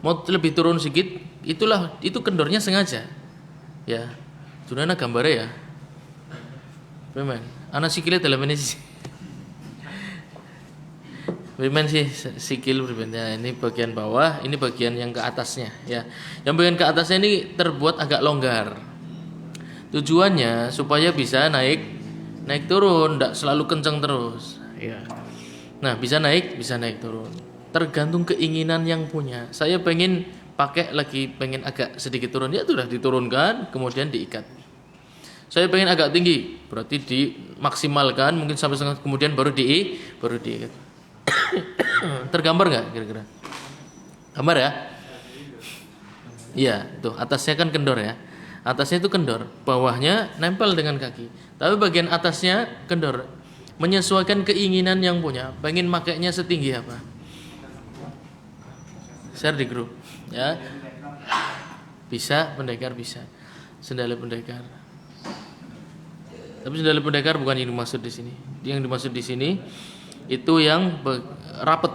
Mau lebih turun sedikit, itu kendornya sengaja. Ya. Sunana gambarnya ya. Preman. Anak sikile dalam ini sih. Preman sih sikil berbeda. Ini bagian bawah, ini bagian yang ke atasnya ya. Yang bagian ke atasnya ini terbuat agak longgar. Tujuannya supaya bisa naik turun, tidak selalu kencang terus. Ya. Nah, bisa naik turun. Tergantung keinginan yang punya. Saya pengen pakai lagi, pengen agak sedikit turun, ya sudah diturunkan, kemudian diikat. Saya pengen agak tinggi, berarti dimaksimalkan mungkin sampai setengah, kemudian baru diikat. Tergambar nggak kira-kira? Gambar ya? Iya, tuh atasnya kan kendor ya. Atasnya itu kendor, bawahnya nempel dengan kaki. Tapi bagian atasnya kendor, menyesuaikan keinginan yang punya. Pengen makainya setinggi apa? Share di grup, ya. Bisa, pendekar bisa. Sendal pendekar. Tapi sendal pendekar bukan yang dimaksud di sini. Yang dimaksud di sini itu yang rapat,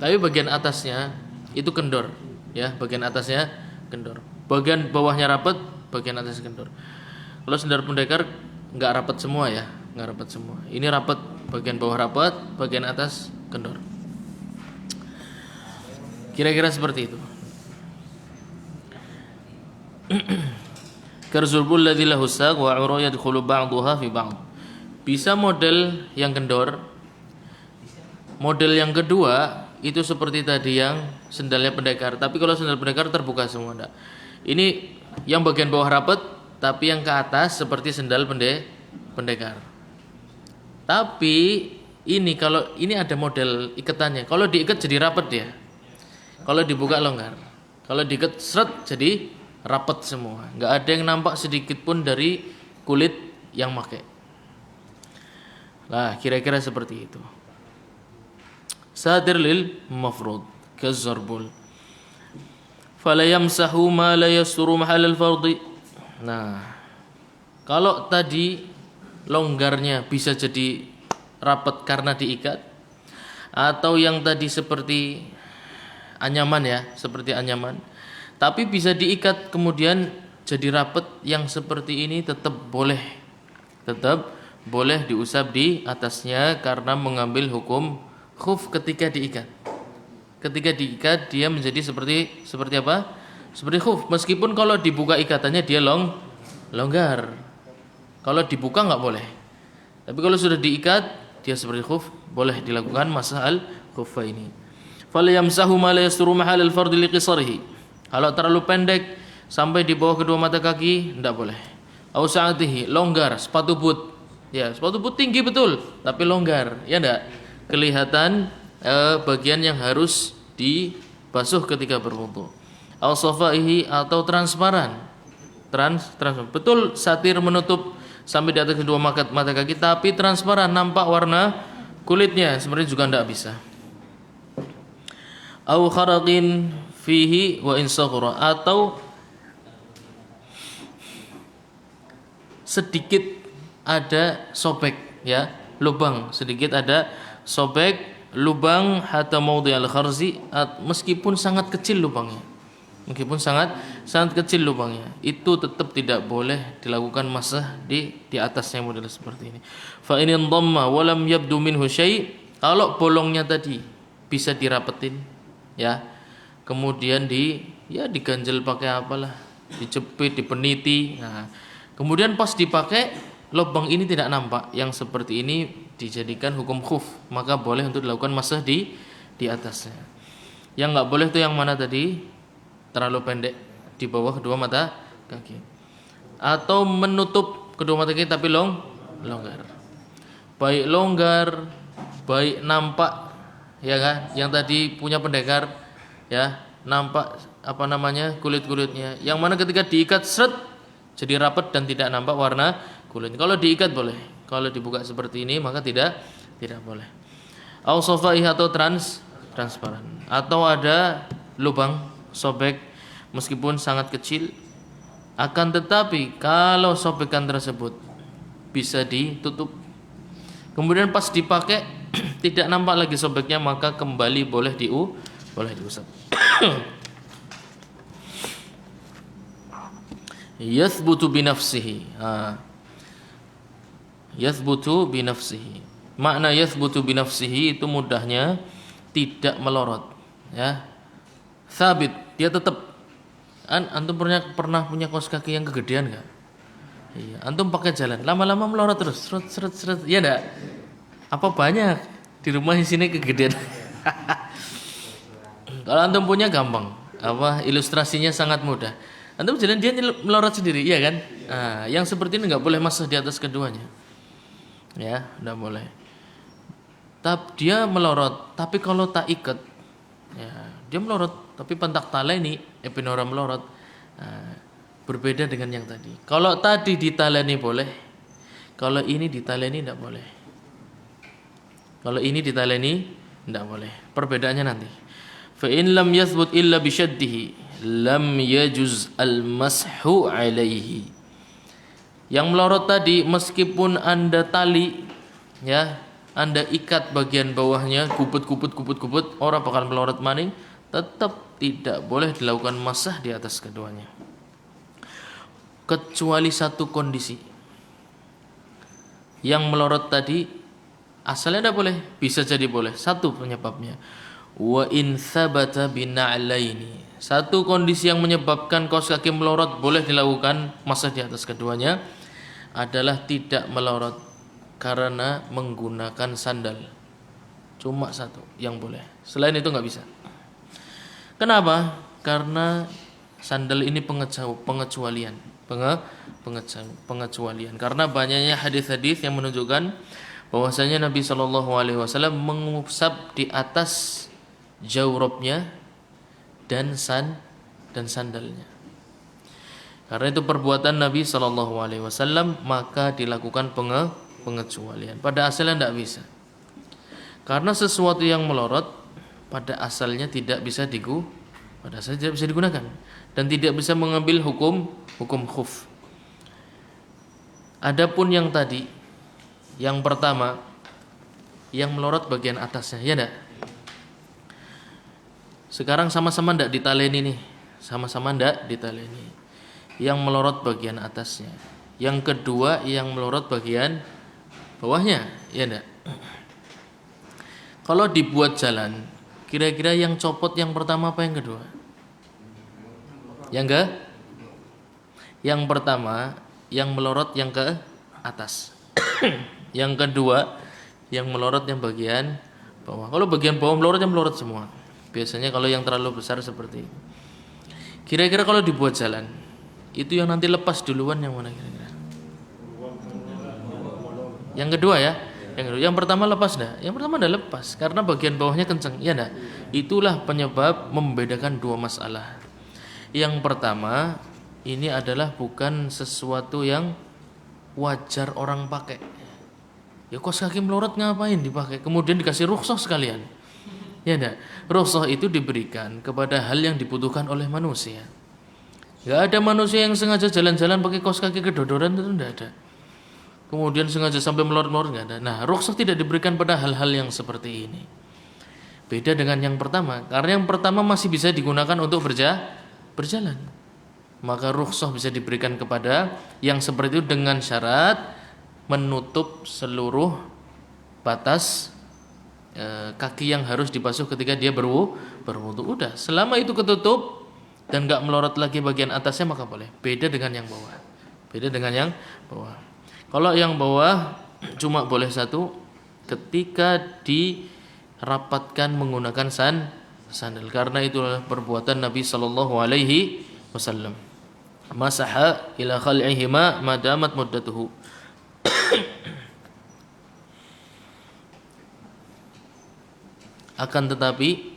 tapi bagian atasnya itu kendor, ya. Bagian atasnya kendor. Bagian bawahnya rapat, bagian atas kendor. Kalau sendal pendekar nggak rapat semua ya, nggak rapat semua. Ini rapat, bagian bawah rapat, bagian atas kendor. Kira-kira seperti itu. Karzulbul ladzi lahu saq wa ura yadkhulu ba'daha fi ba'd. Bisa model yang kendor. Model yang kedua itu seperti tadi yang sendalnya pendekar, tapi kalau sendal pendekar terbuka semua enggak. Ini yang bagian bawah rapat, tapi yang ke atas seperti sendal pendekar. Tapi ini kalau ini ada model ikatannya. Kalau diikat jadi rapat dia. Kalau dibuka longgar. Kalau diikat seret jadi rapat semua. Enggak ada yang nampak sedikit pun dari kulit yang pakai. Nah, kira-kira seperti itu. Sadir lil mafrud kazarbul. Fala yamsahu ma la yasuru mahal al-fardhi. Nah, kalau tadi longgarnya bisa jadi rapat karena diikat, atau yang tadi seperti anyaman ya, seperti anyaman, tapi bisa diikat kemudian jadi rapat, yang seperti ini tetap boleh diusap di atasnya karena mengambil hukum khuf ketika diikat. Ketika diikat dia menjadi seperti apa? Seperti khuf, meskipun kalau dibuka ikatannya dia longgar. Kalau dibuka nggak boleh. Tapi kalau sudah diikat dia seperti khuf, boleh dilakukan masal khuffa ini. Fal yamsahu ma la yasturu mahal al-fard li qisarihi. Kalau terlalu pendek sampai di bawah kedua mata kaki tidak boleh. Au sa'atihi, longgar, sepatu boot. Ya, sepatu boot tinggi betul, tapi longgar. Ya enggak? Kelihatan bagian yang harus dibasuh ketika berwudu. Au safaihi, atau transparan. Transparan. Betul satir menutup sampai di atas kedua mata kaki, tapi transparan, nampak warna kulitnya, sebenarnya juga tidak bisa. Au kharaqin fihi wa in saghara, atau sedikit ada sobek ya, lubang, sedikit ada sobek lubang hatta maudhi'al kharzi, meskipun sangat kecil lubangnya. Meskipun sangat kecil lubangnya, itu tetap tidak boleh dilakukan masah di atasnya model seperti ini. Fa in dhamma wa lam yabdu minhu syai', kalau bolongnya tadi bisa dirapetin ya. Kemudian diganjel pakai apalah, dijepit, dipeniti. Nah, kemudian pas dipakai lubang ini tidak nampak, yang seperti ini dijadikan hukum khuf, maka boleh untuk dilakukan masah di atasnya. Yang enggak boleh itu yang mana tadi? Terlalu pendek di bawah kedua mata kaki. atau menutup kedua mata kaki tapi longgar. Baik longgar, baik nampak, ya kan? Yang tadi punya pendekar, ya, nampak kulit-kulitnya. Yang mana ketika diikat seret jadi rapat dan tidak nampak warna kulit. Kalau diikat boleh. Kalau dibuka seperti ini maka tidak boleh. Au safai atau transparan, atau ada lubang sobek meskipun sangat kecil, akan tetapi kalau sobekan tersebut bisa ditutup, kemudian pas dipakai tidak nampak lagi sobeknya, maka kembali boleh diusap. Yathbutu binafsihi. Yathbutu binafsihi. Makna yathbutu binafsihi itu mudahnya tidak melorot, ya. Sabit, dia tetap. Antum pernah punya kaos kaki yang kegedean enggak? Iya, antum pakai jalan, lama-lama melorot terus, seret. Iya enggak? Apa banyak di rumah di sini kegedean? Kalau antum punya gampang, ilustrasinya sangat mudah. Antum jalan dia melorot sendiri, iya kan? Nah, yang seperti ini enggak boleh masuk di atas keduanya. Ya, enggak boleh. Dia melorot, tapi kalau tak ikat, ya, dia melorot, tapi pentak tala ini epinora melorot. Nah, berbeda dengan yang tadi. Kalau tadi ditaleni boleh, kalau ini ditaleni tidak boleh. Kalau ini ditaleni tidak boleh. Perbedaannya nanti. Fa in lam yathbut illa bi syaddihi lam yajuz al mashu alaihi. Yang melorot tadi meskipun Anda tali, ya, Anda ikat bagian bawahnya, kuput, orang bakal melorot maning, tetap tidak boleh dilakukan masah di atas keduanya. Kecuali satu kondisi. Yang melorot tadi asalnya tidak boleh, bisa jadi boleh. Satu penyebabnya. Wa in thabata bina'laini. Satu kondisi yang menyebabkan kaos kaki melorot boleh dilakukan masah di atas keduanya adalah tidak melorot karena menggunakan sandal. Cuma satu yang boleh. Selain itu nggak bisa. Kenapa? Karena sandal ini pengecualian. Pengecualian. Karena banyaknya hadis-hadis yang menunjukkan bahwasanya Nabi Shallallahu Alaihi Wasallam mengusap di atas jawrobnya dan sandalnya. Karena itu perbuatan Nabi Shallallahu Alaihi Wasallam, maka dilakukan pengecualian. Pada asalnya tidak bisa. Karena sesuatu yang melorot pada asalnya tidak bisa digunakan dan tidak bisa mengambil hukum khuf. Adapun yang tadi, yang pertama, yang melorot bagian atasnya, ya enggak? Sekarang sama-sama enggak ditaleni nih, sama-sama enggak ditaleni. Yang melorot bagian atasnya. Yang kedua yang melorot bagian bawahnya, ya enggak? Kalau dibuat jalan, kira-kira yang copot yang pertama apa yang kedua? Yang pertama yang melorot yang ke atas. Yang kedua yang melorot yang bagian bawah. Kalau bagian bawah melorot, yang melorot semua. Biasanya kalau yang terlalu besar seperti ini. Kira-kira kalau dibuat jalan, itu yang nanti lepas duluan yang mana kira-kira? Yang kedua ya. Yang pertama lepas dah. Yang pertama dah lepas karena bagian bawahnya kencang, ya dah. Itulah penyebab membedakan dua masalah. Yang pertama, ini adalah bukan sesuatu yang wajar orang pakai. Ya kaos kaki melorot ngapain dipakai? Kemudian dikasih rukhsah sekalian. Ya enggak? Rukhsah itu diberikan kepada hal yang dibutuhkan oleh manusia. Enggak ada manusia yang sengaja jalan-jalan pakai kaos kaki kedodoran, itu enggak ada. Kemudian sengaja sampai melorot-melorot, enggak ada. Nah, rukhsah tidak diberikan pada hal-hal yang seperti ini. Beda dengan yang pertama, karena yang pertama masih bisa digunakan untuk berjalan. Maka rukhsah bisa diberikan kepada yang seperti itu dengan syarat menutup seluruh batas kaki yang harus dibasuh ketika dia berwudu. Udah, selama itu ketutup dan enggak melorot lagi bagian atasnya maka boleh. Beda dengan yang bawah. Kalau yang bawah cuma boleh satu ketika dirapatkan menggunakan sandal. Karena itulah perbuatan Nabi Sallallahu Alaihi Wasallam. masaha ila khal'ihima madamat muddatuhu. Akan tetapi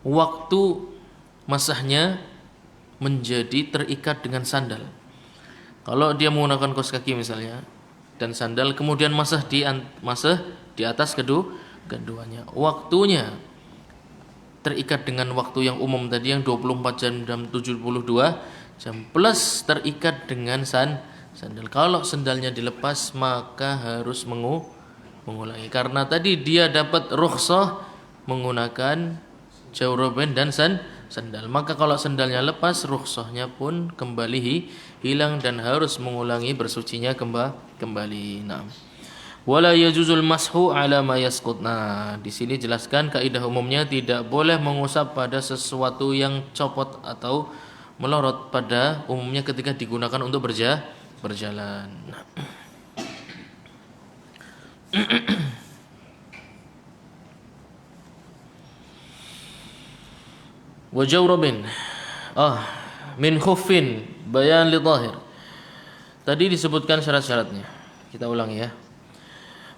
waktu masahnya menjadi terikat dengan sandal. Kalau dia menggunakan kaos kaki misalnya dan sandal, kemudian masah di atas keduanya, waktunya terikat dengan waktu yang umum tadi yang 24 jam dan 72 jam plus terikat dengan sandal. Kalau sandalnya dilepas maka harus mengulangi karena tadi dia dapat rukhsah menggunakan jawrabain dan sandal. Maka kalau sandalnya lepas, rukhsahnya pun kembali hilang dan harus mengulangi bersucinya kembali. Nah, wala yajuzul mashu ala ma yasqut. Nah, di sini jelaskan kaidah umumnya tidak boleh mengusap pada sesuatu yang copot atau melorot pada umumnya ketika digunakan untuk berjalan. Wa jawrabin min khuffin bayan li zahir. Tadi disebutkan syarat-syaratnya. Kita ulangi ya.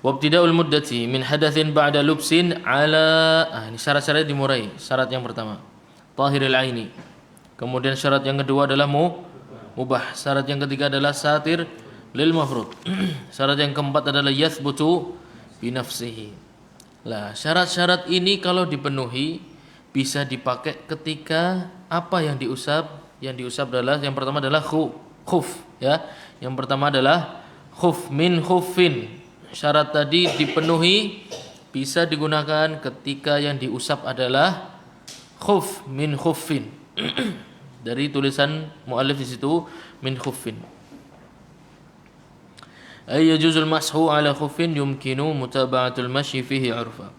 Wabtida'ul muddati min hadatsin ba'da lubsin ala ini syarat-syarat dimulai. Syarat yang pertama, tahiril aini. Kemudian syarat yang kedua adalah mubah. Syarat yang ketiga adalah satir lil mafrud. Syarat yang keempat adalah yathbutu bi nafsihi. Lah, syarat-syarat ini kalau dipenuhi bisa dipakai ketika apa yang diusap. Yang diusap adalah yang pertama adalah khuf ya. Yang pertama adalah khuf min khuffin. Syarat tadi dipenuhi bisa digunakan ketika yang diusap adalah khuf min khuffin. Dari tulisan muallif di situ min khuffin. Ay yajuzul mashu ala khuffin yumkinu mutaba'atul masyi fihi 'urfa.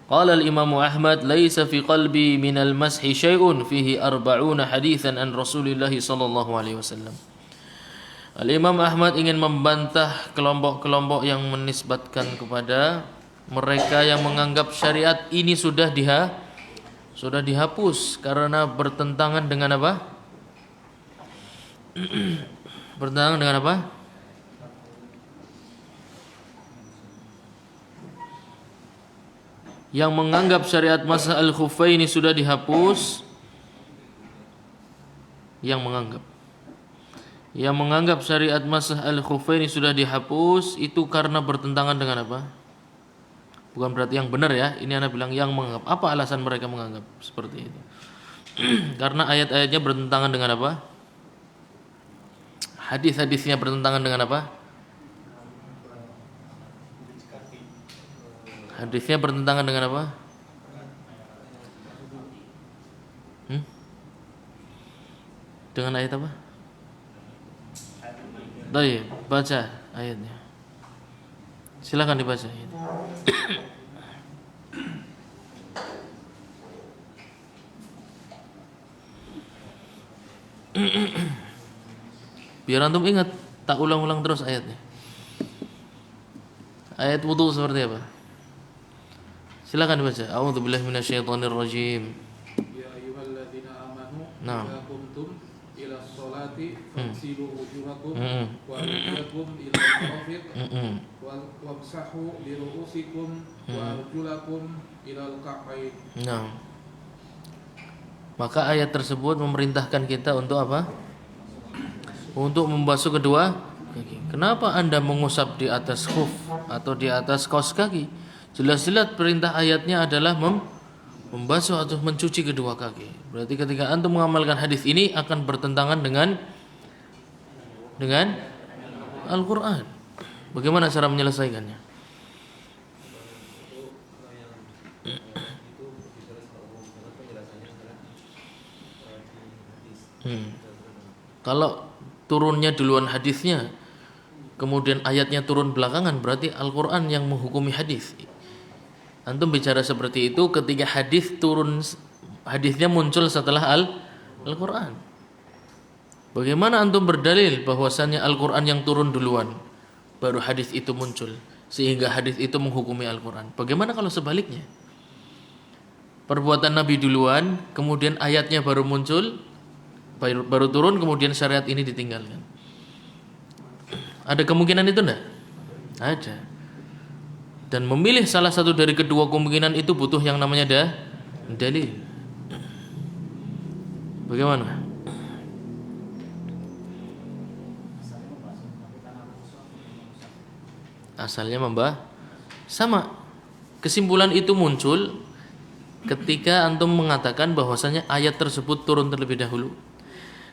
Qala al-Imam Ahmad laisa fi qalbi min al-mashi syai'un fihi 40 haditsan an Rasulillah sallallahu alaihi wasallam. Al-Imam Ahmad ingin membantah kelompok-kelompok yang menisbatkan kepada mereka yang menganggap syariat ini sudah dihapus karena bertentangan dengan apa? Bertentangan dengan apa? Yang menganggap syariat masah al-khuffaini sudah dihapus, yang menganggap syariat masah al-khuffaini sudah dihapus itu karena bertentangan dengan apa? Bukan berarti yang benar ya, ini Anda bilang yang menganggap. Apa alasan mereka menganggap seperti itu? Karena ayat-ayatnya bertentangan dengan apa? Hadis-hadisnya bertentangan dengan apa? Hadisnya bertentangan dengan apa? Dengan ayat apa? Baik, baca ayatnya. Silakan dibaca. Biar antum ingat, tak ulang-ulang terus ayatnya. Ayat wudu seperti apa? Silakan dibaca. A'udzubillahi minasyaitonir rajim. Ya ayyuhalladzina amanu Naam. idza qumtum ila sholati faghsilu wujuhakum Mm. wa aydiyakum ila al-marafiq wamsahu bi ru'usikum wa arjulakum ila al-ka'bayn. Nah, maka ayat tersebut memerintahkan kita untuk apa? Untuk membasuh kedua kaki. Kenapa Anda mengusap di atas khuf atau di atas kaos kaki? Jelas-jelas perintah ayatnya adalah membasuh atau mencuci kedua kaki. Berarti ketika antum mengamalkan hadis ini akan bertentangan dengan Al-Qur'an. Bagaimana cara menyelesaikannya? Kalau turunnya duluan hadisnya, kemudian ayatnya turun belakangan, berarti Al-Qur'an yang menghukumi hadis. Antum bicara seperti itu ketika hadisnya muncul setelah Al-Qur'an. Bagaimana antum berdalil bahwasannya Al-Qur'an yang turun duluan baru hadis itu muncul sehingga hadis itu menghukumi Al-Qur'an? Bagaimana kalau sebaliknya? perbuatan Nabi duluan, kemudian ayatnya baru muncul, baru turun, kemudian syariat ini ditinggalkan. Ada kemungkinan itu enggak? Ada. Dan memilih salah satu dari kedua kemungkinan itu butuh yang namanya dalil. Bagaimana? Asalnya sama. Kesimpulan itu muncul ketika antum mengatakan bahwasanya ayat tersebut turun terlebih dahulu.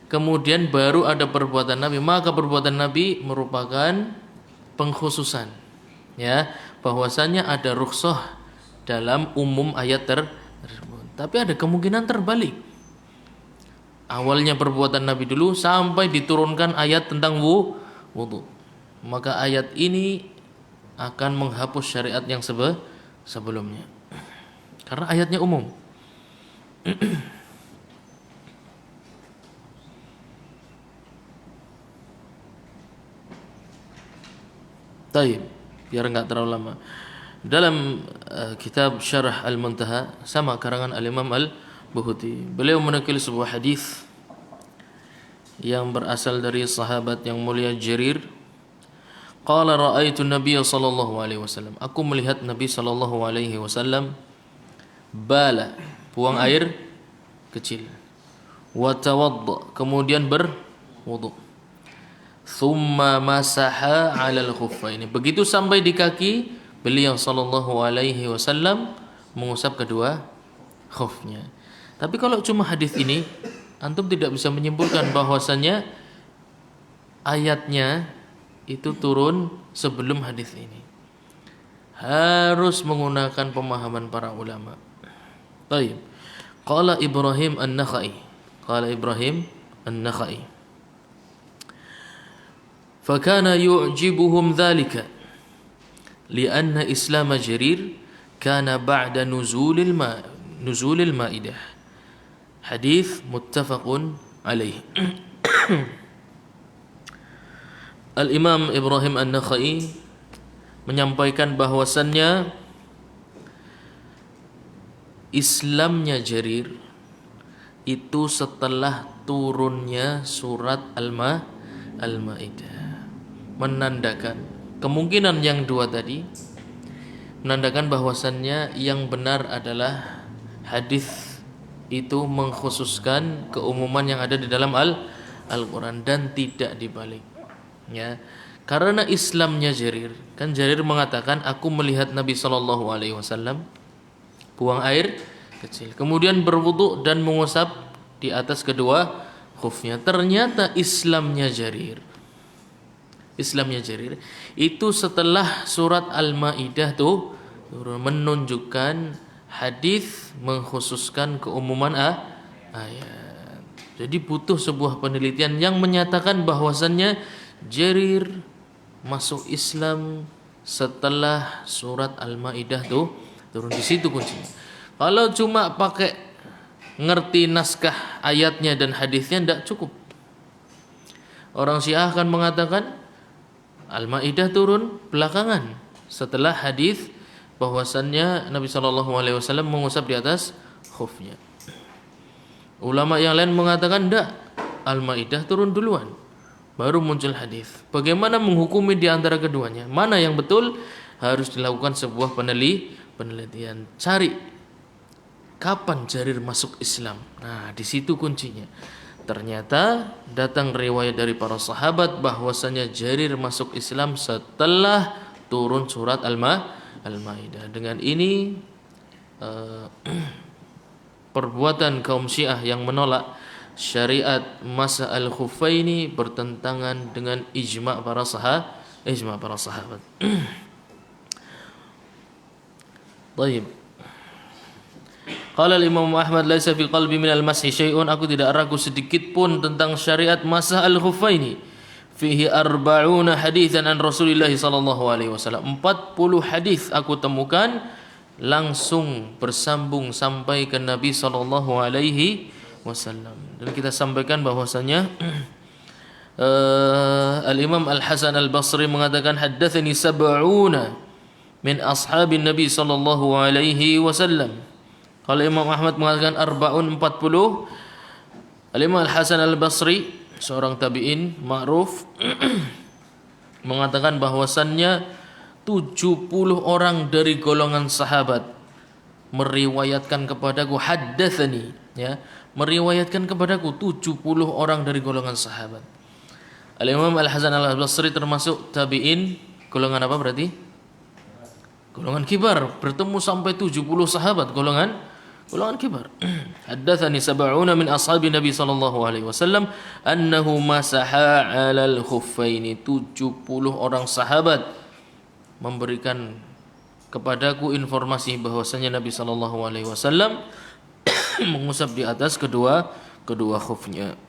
Kemudian baru ada perbuatan Nabi, maka perbuatan Nabi merupakan pengkhususan. Ya, bahwasanya ada rukhsah dalam umum ayat tersebut. Tapi ada kemungkinan terbalik. Awalnya perbuatan Nabi dulu sampai diturunkan ayat tentang wudu. Maka ayat ini akan menghapus syariat yang sebelumnya. Karena ayatnya umum. Taib, biar enggak terlalu lama. Dalam kitab Syarah Al-Muntaha sama karangan Al-Imam Al-Buhuti, beliau menukil sebuah hadis yang berasal dari sahabat yang mulia Jarir. Qala ra'aitu Nabiy sallallahu alaihi wasallam. Aku melihat Nabi sallallahu alaihi wasallam bala, buang air kecil. Wa tawadda, kemudian berwudu. Thumma masaha 'alal khuffaini. Begitu sampai di kaki, beliau sallallahu alaihi wasallam mengusap kedua khufnya. Tapi kalau cuma hadis ini, antum tidak bisa menyimpulkan bahwasannya ayatnya itu turun sebelum hadis ini. Harus menggunakan pemahaman para ulama. Baik. Qala Ibrahim An-Nakhai. فكان يعجبهم ذلك لأن إسلام جرير كان بعد نزول المائدة. حديث متفق عليه. Al-Imam Ibrahim An-Nakhai menyampaikan bahwasannya Islamnya Jarir itu setelah turunnya surat Al-Maidah. Menandakan kemungkinan yang dua tadi, menandakan bahwasannya yang benar adalah hadis itu mengkhususkan keumuman yang ada di dalam Al-Quran dan tidak dibalik. Ya, karena Islamnya Jarir, kan Jarir mengatakan aku melihat Nabi sallallahu alaihi wasallam buang air kecil, kemudian berwudu dan mengusap di atas kedua khufnya. Ternyata Islamnya Jarir itu setelah surat Al-Maidah tuh menunjukkan hadis mengkhususkan keumuman ayat. Jadi butuh sebuah penelitian yang menyatakan bahwasannya Jarir masuk Islam setelah surat Al-Maidah tuh turun. Di situ kuncinya. Kalau cuma pakai ngerti naskah ayatnya dan hadisnya tidak cukup. Orang Syiah akan mengatakan Al-Maidah turun belakangan setelah hadis bahwasannya Nabi SAW mengusap di atas khufnya. Ulama yang lain mengatakan tidak, Al-Maidah turun duluan, baru muncul hadis. Bagaimana menghukumi di antara keduanya? Mana yang betul? Harus dilakukan sebuah penelitian. Cari kapan Jarir masuk Islam. Nah, di situ kuncinya. Ternyata datang riwayat dari para sahabat bahwasanya Jarir masuk Islam setelah turun surat Al-Maidah. Dengan ini perbuatan kaum Syiah yang menolak syariat masa al-khuffaini bertentangan dengan ijma' para sahabat. Baik. Qala al-Imam Ahmad laisa fi qalbi min al-mashi syai'un. Aku tidak ragu sedikit pun tentang syariat masa al-khuffaini. Fihi 40 haditsan an Rasulillah sallallahu alaihi wasallam. 40 hadis aku temukan langsung bersambung sampai ke Nabi sallallahu alaihi wasallam. Dan kita sampaikan bahwasanya Al-Imam Al-Hasan Al-Basri mengatakan haddatsani sab'una min ashabin Nabi sallallahu alaihi wasallam. Kalau Imam Ahmad mengatakan arba'un 40, Al-Imam Al-Hasan Al-Basri, seorang tabi'in ma'ruf, mengatakan bahwasannya 70 orang dari golongan sahabat meriwayatkan kepadaku, haddatsani, ya, meriwayatkan kepadaku 70 orang dari golongan sahabat. Al-Imam Al-Hasan Al-Basri termasuk tabi'in golongan apa berarti? Golongan kibar, bertemu sampai 70 sahabat golongan kibar. Haddatsani sab'una min ashabi Nabi sallallahu alaihi wasallam annahu masaha 'alal khuffaini. 70 orang sahabat memberikan kepadaku informasi bahwasanya Nabi sallallahu alaihi wasallam mengusap di atas kedua khufnya.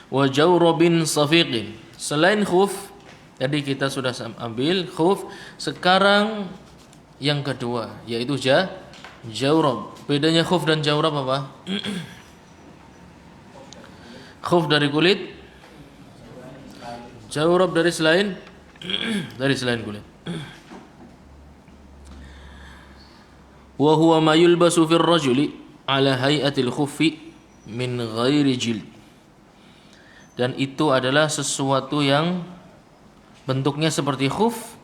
Wa jawrabin safiqin. Selain khuf, tadi kita sudah ambil khuf, sekarang yang kedua yaitu jawrab. Bedanya khuf dan jawrab apa? Khuf dari kulit, jawrab dari selain kulit. Wa huwa ma yulbasu fir rajuli ala hay'atil khuffi min ghairi jild. Dan itu adalah sesuatu yang bentuknya seperti khuf,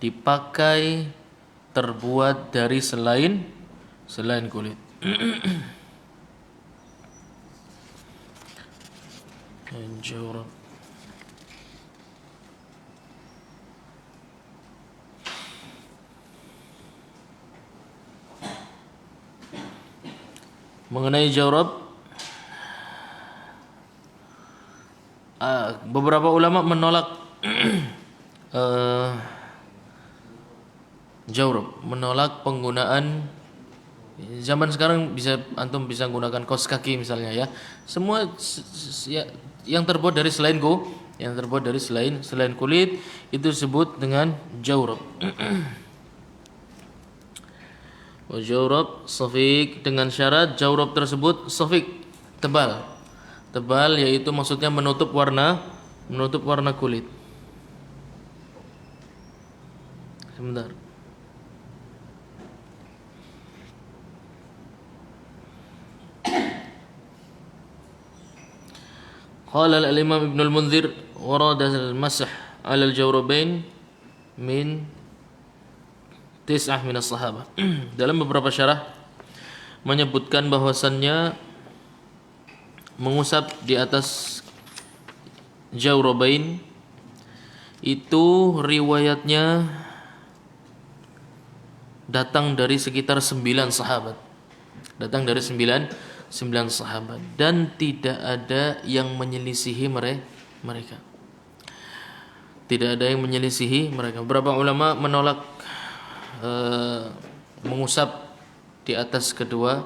dipakai terbuat dari selain kulit. Jawrab. Mengenai jawrab, beberapa ulama menolak jawrab, menolak penggunaan. Zaman sekarang antum bisa menggunakan kaos kaki misalnya, ya. Semua yang terbuat dari selain kulit itu disebut dengan jawrab. Jawrab safiq, dengan syarat jawrab tersebut safiq, tebal, yaitu maksudnya menutup warna kulit. Sebentar. Qala al-Imam Ibn al-Munzir warada al-masah 'ala al-jawrabain min 9 min as-sahabah. Dalam beberapa syarah menyebutkan bahwasannya mengusap di atas jawrabain itu riwayatnya datang dari sekitar 9 sahabat. Dan tidak ada yang menyelisihi mereka. Beberapa ulama menolak mengusap di atas kedua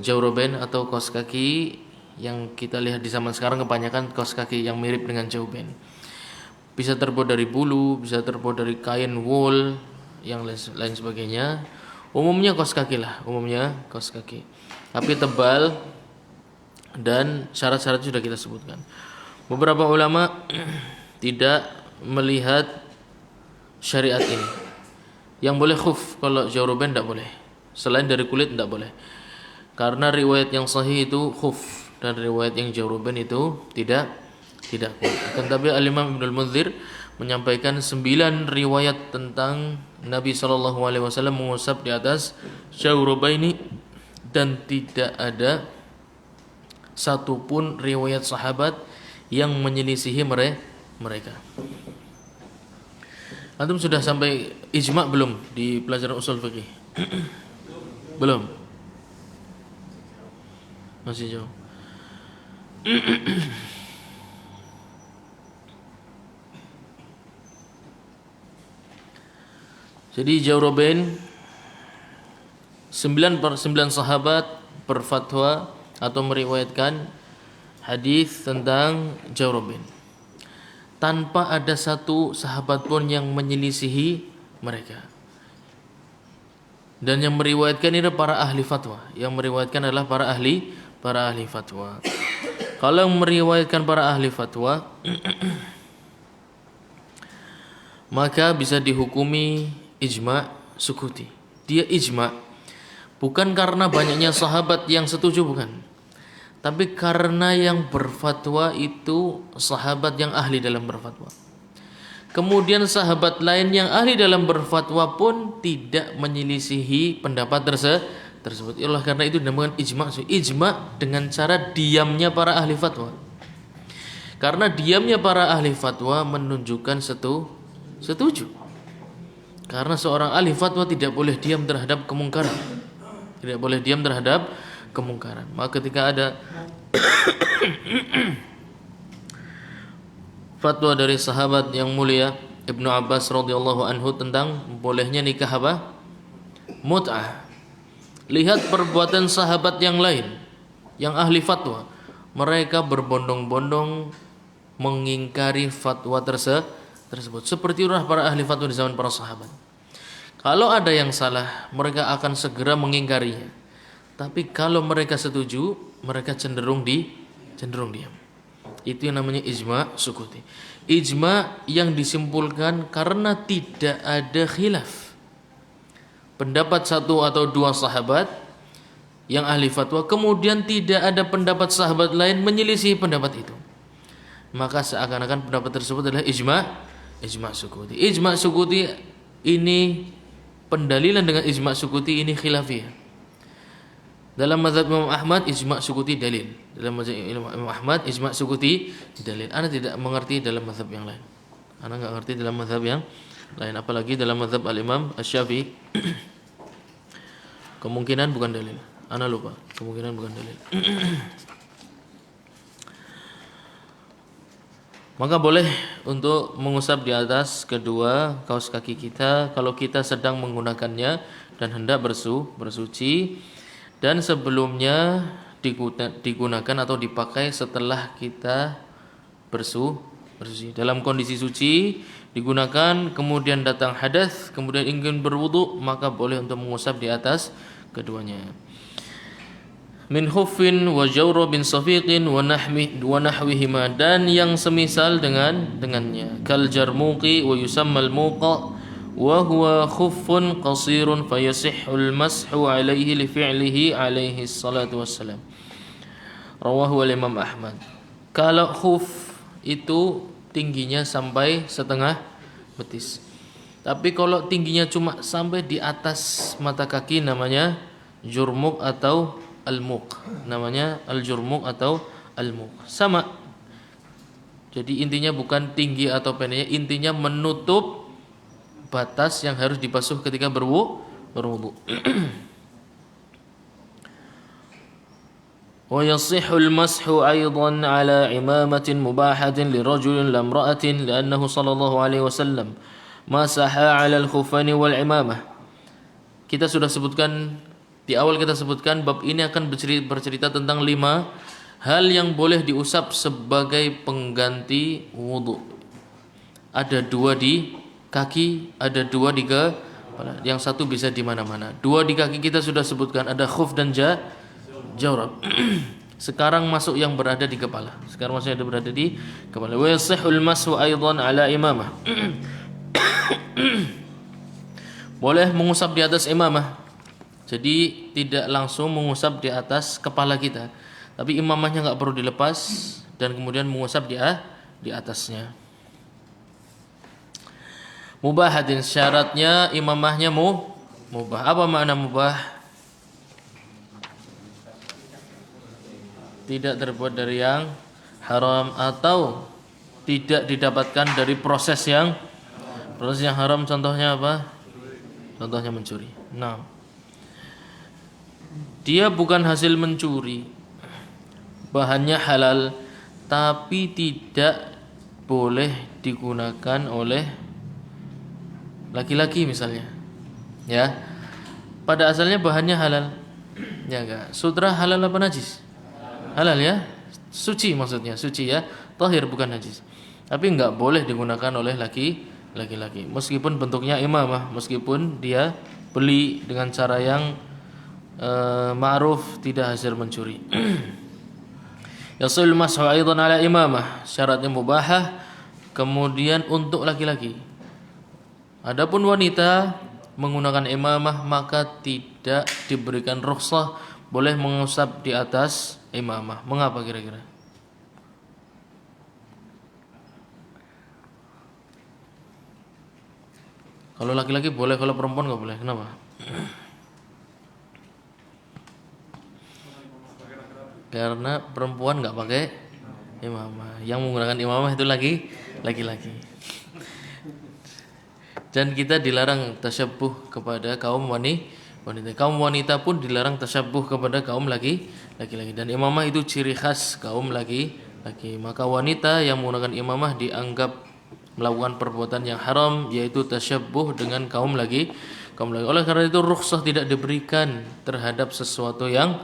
jawrabain atau kaos kaki. Yang kita lihat di zaman sekarang kebanyakan kaos kaki yang mirip dengan jawrabain. Bisa terbuat dari bulu, bisa terbuat dari kain wool, yang lain sebagainya. Umumnya kaos kaki. Tapi tebal dan syarat-syarat sudah kita sebutkan. Beberapa ulama tidak melihat syariat ini. Yang boleh khuf, kalau jawrabain tidak boleh. Selain dari kulit tidak boleh. Karena riwayat yang sahih itu khuf dan riwayat yang jawrabain itu tidak kuat. Tetapi Al-Imam Ibn al-Munzir menyampaikan 9 riwayat tentang Nabi SAW mengusap di atas jawrabaini, dan tidak ada satupun riwayat sahabat yang menyelisihi mereka. Antum sudah sampai ijma' belum di pelajaran usul fikih? Belum? Masih jauh. Jadi jawrabain 9 sahabat berfatwa atau meriwayatkan hadis tentang jawrabain, tanpa ada satu sahabat pun yang menyelisihi mereka. Dan yang meriwayatkan ini adalah para ahli fatwa. Kalau yang meriwayatkan para ahli fatwa, maka bisa dihukumi ijma' sukuti. Dia ijma' bukan karena banyaknya sahabat yang setuju, bukan, tapi karena yang berfatwa itu sahabat yang ahli dalam berfatwa. Kemudian sahabat lain yang ahli dalam berfatwa pun tidak menyelisihi pendapat tersebut. Oleh karena itu dinamakan ijma'. Ijma' dengan cara diamnya para ahli fatwa. Karena diamnya para ahli fatwa menunjukkan setuju. Karena seorang ahli fatwa tidak boleh diam terhadap kemungkaran. Tidak boleh diam terhadap kemungkaran. Maka ketika ada fatwa dari sahabat yang mulia Ibnu Abbas radhiyallahu anhu tentang bolehnya nikah apa? Mut'ah. Lihat perbuatan sahabat yang lain yang ahli fatwa. Mereka berbondong-bondong mengingkari fatwa tersebut. Seperti itulah para ahli fatwa di zaman para sahabat. Kalau ada yang salah, mereka akan segera mengingkarinya. Tapi kalau mereka setuju, mereka cenderung diam. Itu yang namanya ijma' sukuti. Ijma' yang disimpulkan karena tidak ada khilaf. Pendapat satu atau dua sahabat yang ahli fatwa, kemudian tidak ada pendapat sahabat lain menyelisih pendapat itu, maka seakan-akan pendapat tersebut adalah ijma' sukuti. Ijma' sukuti ini, pendalilan dengan ijma' sukuti ini khilafiyah. Dalam mazhab Imam Ahmad ijma' sukuti dalil. Dalam mazhab Imam Ahmad ijma' sukuti dalil. Ana tidak mengerti dalam mazhab yang lain. Ana enggak ngerti dalam mazhab yang lain, apalagi dalam mazhab Al-Imam Asy-Syafi'i. Kemungkinan bukan dalil. Ana lupa. Kemungkinan bukan dalil. Maka boleh untuk mengusap di atas kedua kaus kaki kita kalau kita sedang menggunakannya dan hendak bersuci, dan sebelumnya digunakan atau dipakai setelah kita bersuci. Dalam kondisi suci digunakan, kemudian datang hadas, kemudian ingin berwudu, maka boleh untuk mengusap di atas keduanya. Min khuffin wa jawrabin safiqin wa nahwihima, dan yang semisal dengannya, kal jarmuqi wa yusammal muqa wa huwa khuffun qasirun fayasihul mashu alaihi li fi'lihi alaihi salatu wassalam. Rawahu al-Imam Ahmad. Kalau khuf itu tingginya sampai setengah betis. Tapi kalau tingginya cuma sampai di atas mata kaki namanya jurmuk atau al-muq. Namanya al-jurmuk atau al-muq. Sama. Jadi intinya bukan tinggi atau pendeknya, intinya menutup batas yang harus dibasuh ketika berwudu. Wa yasihul mashu aidan ala imamatin mubahatin lirajulin la imra'atin li'annahu sallallahu alaihi wasallam masaha 'ala al-khuffani wal imamah. Kita sudah sebutkan di awal, kita sebutkan bab ini akan bercerita tentang 5 hal yang boleh diusap sebagai pengganti wudu. Ada 2 di kaki, ada 2 di kepala. Yang satu bisa di mana-mana. 2 di kaki kita sudah sebutkan, ada khuf dan jawrab. Sekarang masuk yang berada di kepala. Sekarang masuk yang berada di kepala. Wa yasihul mashu aidan ala imamah. Boleh mengusap di atas imamah. Jadi tidak langsung mengusap di atas kepala kita, tapi imamahnya enggak perlu dilepas dan kemudian mengusap di atasnya. Mubahatin, syaratnya imamahnya mubah. Apa makna mubah? Tidak terbuat dari yang haram atau tidak didapatkan dari proses yang haram. Contohnya apa? Contohnya mencuri. Nah, dia bukan hasil mencuri, bahannya halal, tapi tidak boleh digunakan oleh laki-laki misalnya. Ya, pada asalnya bahannya halal. Ya enggak? Sutra halal apa najis? Halal ya, suci maksudnya, suci ya, tahir bukan najis. Tapi enggak boleh digunakan oleh laki-laki. Meskipun bentuknya imamah, meskipun dia beli dengan cara yang ma'ruf, tidak hasil mencuri. Yasul mashu aidan ala imamah, syaratnya mubahah. Kemudian untuk laki-laki, Adapun wanita menggunakan imamah maka tidak diberikan rukhsah boleh mengusap di atas imamah. Mengapa kira-kira? Kalau laki-laki boleh, kalau perempuan nggak boleh. Kenapa? Karena perempuan nggak pakai imamah. Yang menggunakan imamah itu laki-laki. Dan kita dilarang tasyabbuh kepada kaum wanita. Kaum wanita pun dilarang tasyabbuh kepada kaum laki-laki. Dan imamah itu ciri khas kaum laki-laki. Maka wanita yang menggunakan imamah dianggap melakukan perbuatan yang haram, yaitu tasyabbuh dengan kaum laki. Oleh karena itu rukhsah tidak diberikan terhadap sesuatu yang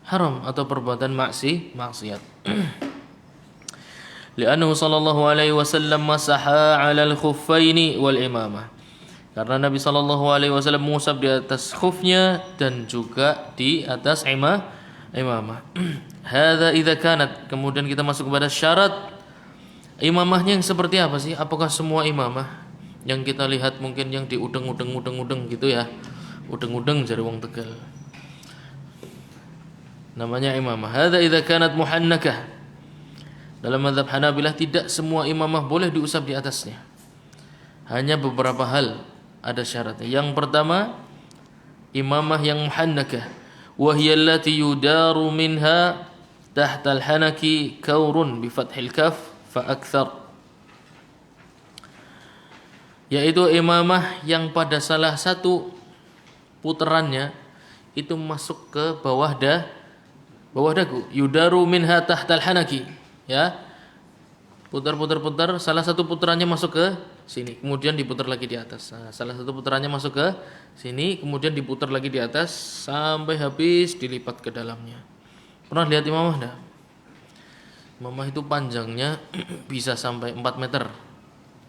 haram atau perbuatan maksiat. Li'annahu sallallahu alaihi wasallam masaha 'alal khuffaini wal imamah. Karena Nabi sallallahu alaihi wasallam mengusap di atas khufnya dan juga di atas imamah. Hadza idza kanat. Kemudian kita masuk kepada syarat imamahnya yang seperti apa sih? Apakah semua imamah yang kita lihat mungkin yang di udeng gitu ya? Udeng jari wong Tegal. Namanya imamah. Hadza idza kanat muhannakah. Dalam mazhab Hanabilah tidak semua imamah boleh diusap di atasnya. Hanya beberapa hal ada syaratnya. Yang pertama, imamah yang muhannakah, wa hiya allati yudaru minha tahta al-hanaki kaurun bi fathil kaf fa akthar. Yaitu imamah yang pada salah satu putarannya itu masuk ke bawah dagu. Yudaru minha tahta al-hanaki. Ya, putar, salah satu putarannya masuk ke sini, kemudian diputar lagi di atas. Nah, salah satu putarannya masuk ke sini, kemudian diputar lagi di atas sampai habis dilipat ke dalamnya. Pernah lihat imamah enggak? Imamah itu panjangnya bisa sampai 4 meter.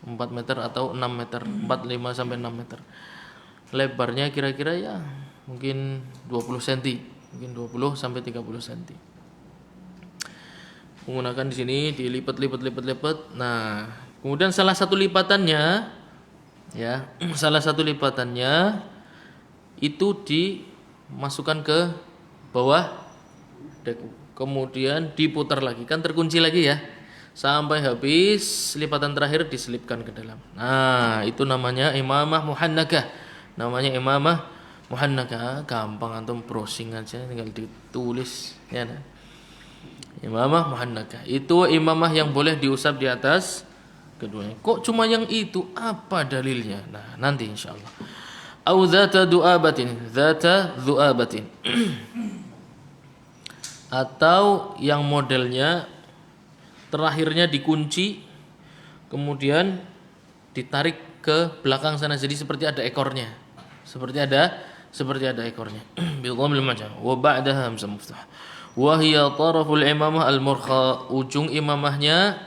4 meter atau 6 meter, 45 sampai 6 meter. Lebarnya kira-kira ya mungkin 20 cm, mungkin 20 sampai 30 cm. Menggunakan di sini dilipat. Nah, kemudian salah satu lipatannya itu dimasukkan ke bawah dagu. Kemudian diputar lagi, kan terkunci lagi ya. Sampai habis lipatan terakhir diselipkan ke dalam. Nah, itu namanya imamah muhannakah. Gampang antum browsing aja tinggal ditulis ya. Nah. Imamah muhannakah itu imamah yang boleh diusap di atas keduanya. Kok cuma yang itu? Apa dalilnya? Nah, nanti insyaallah. Au dzata du'abatin. Atau yang modelnya terakhirnya dikunci kemudian ditarik ke belakang sana, jadi seperti ada ekornya. Seperti ada ekornya. Bi dhammil majah wa ba'daha hamzah muftah. Wahia taraful imamah al-murkha, ujung imamahnya